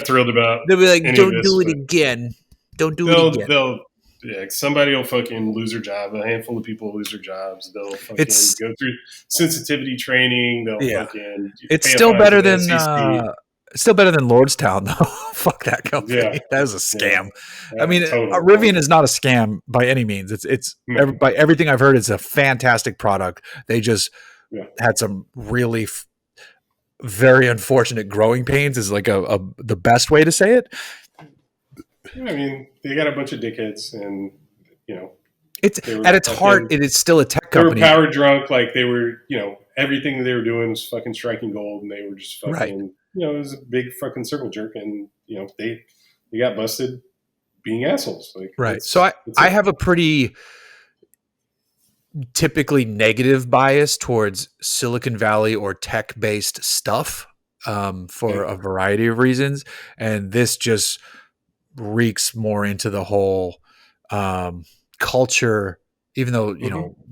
thrilled about. They'll be like, "Don't do it again. Don't do it again." Somebody will fucking lose their job. A handful of people will lose their jobs. They'll fucking go through sensitivity training. They'll fucking. It's still better than. It's still better than Lordstown, though. Fuck that company. Yeah. That was a scam. Yeah. I mean, Rivian is not a scam by any means. It's by everything I've heard, it's a fantastic product. They just had some really very unfortunate growing pains. Is like the best way to say it. I mean, they got a bunch of dickheads, and it's at its heart, it is still a tech company. They were power drunk, like they were, everything that they were doing was fucking striking gold, and they were just fucking. Right. It was a big fucking circle jerk, and they got busted being assholes. Like, right. So I have a pretty typically negative bias towards Silicon Valley or tech based stuff for a variety of reasons, and this just reeks more into the whole culture. Even though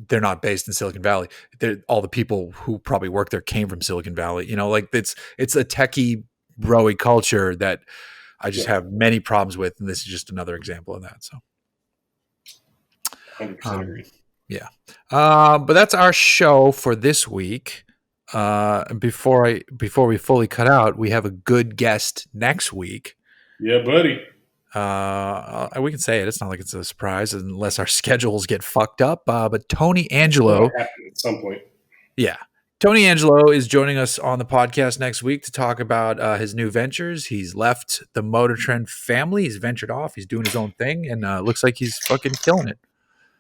they're not based in Silicon Valley, all the people who probably work there came from Silicon Valley. Like it's a techie, broy culture that I just have many problems with, and this is just another example of that. So, 100% agree. Yeah, but that's our show for this week. Before we fully cut out, we have a good guest next week. Yeah, buddy. We can say it. It's not like it's a surprise unless our schedules get fucked up. But Tony Angelo, at some point, Tony Angelo is joining us on the podcast next week to talk about his new ventures. He's left the Motor Trend family. He's ventured off. He's doing his own thing, and looks like he's fucking killing it.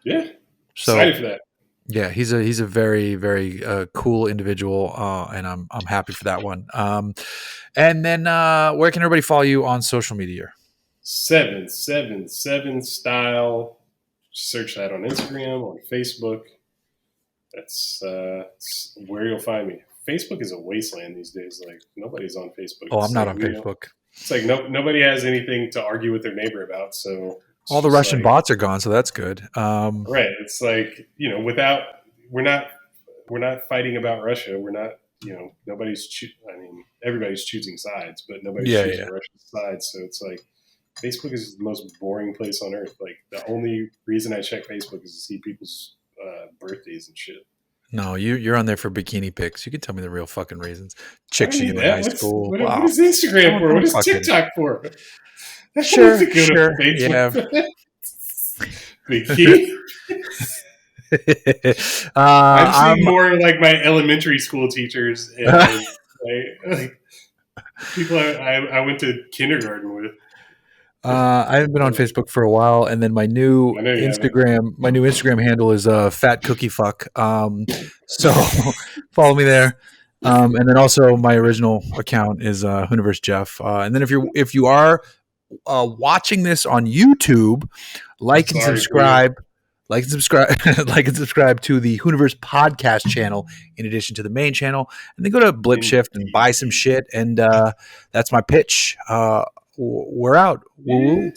Yeah, excited for that. Yeah, he's a very, very cool individual, and I'm happy for that one. And then where can everybody follow you on social media? 777 style. Search that on Instagram, on Facebook. That's where you'll find me. Facebook is a wasteland these days. Like nobody's on Facebook. Oh, I'm not on Facebook. It's like nobody has anything to argue with their neighbor about. So all the Russian bots are gone, so that's good. Right. It's like we're not fighting about Russia. We're not. Nobody's. Everybody's choosing sides, but nobody's choosing Russia's side. So it's like. Facebook is the most boring place on earth. Like the only reason I check Facebook is to see people's birthdays and shit. No, you're on there for bikini pics. You can tell me the real fucking reasons. Chicks you get in high school. What is Instagram for? What is TikTok for? Sure. Yeah. Bikini. I've seen more like my elementary school teachers and like people I went to kindergarten with. I haven't been on Facebook for a while, and then my new Instagram handle is Fat Cookie Fuck. So follow me there, and then also my original account is Hooniverse Jeff. And then if you are watching this on YouTube, like and subscribe to the Hooniverse podcast channel in addition to the main channel, and then go to Blipshift and buy some shit. And that's my pitch. We're out. Woo-woo.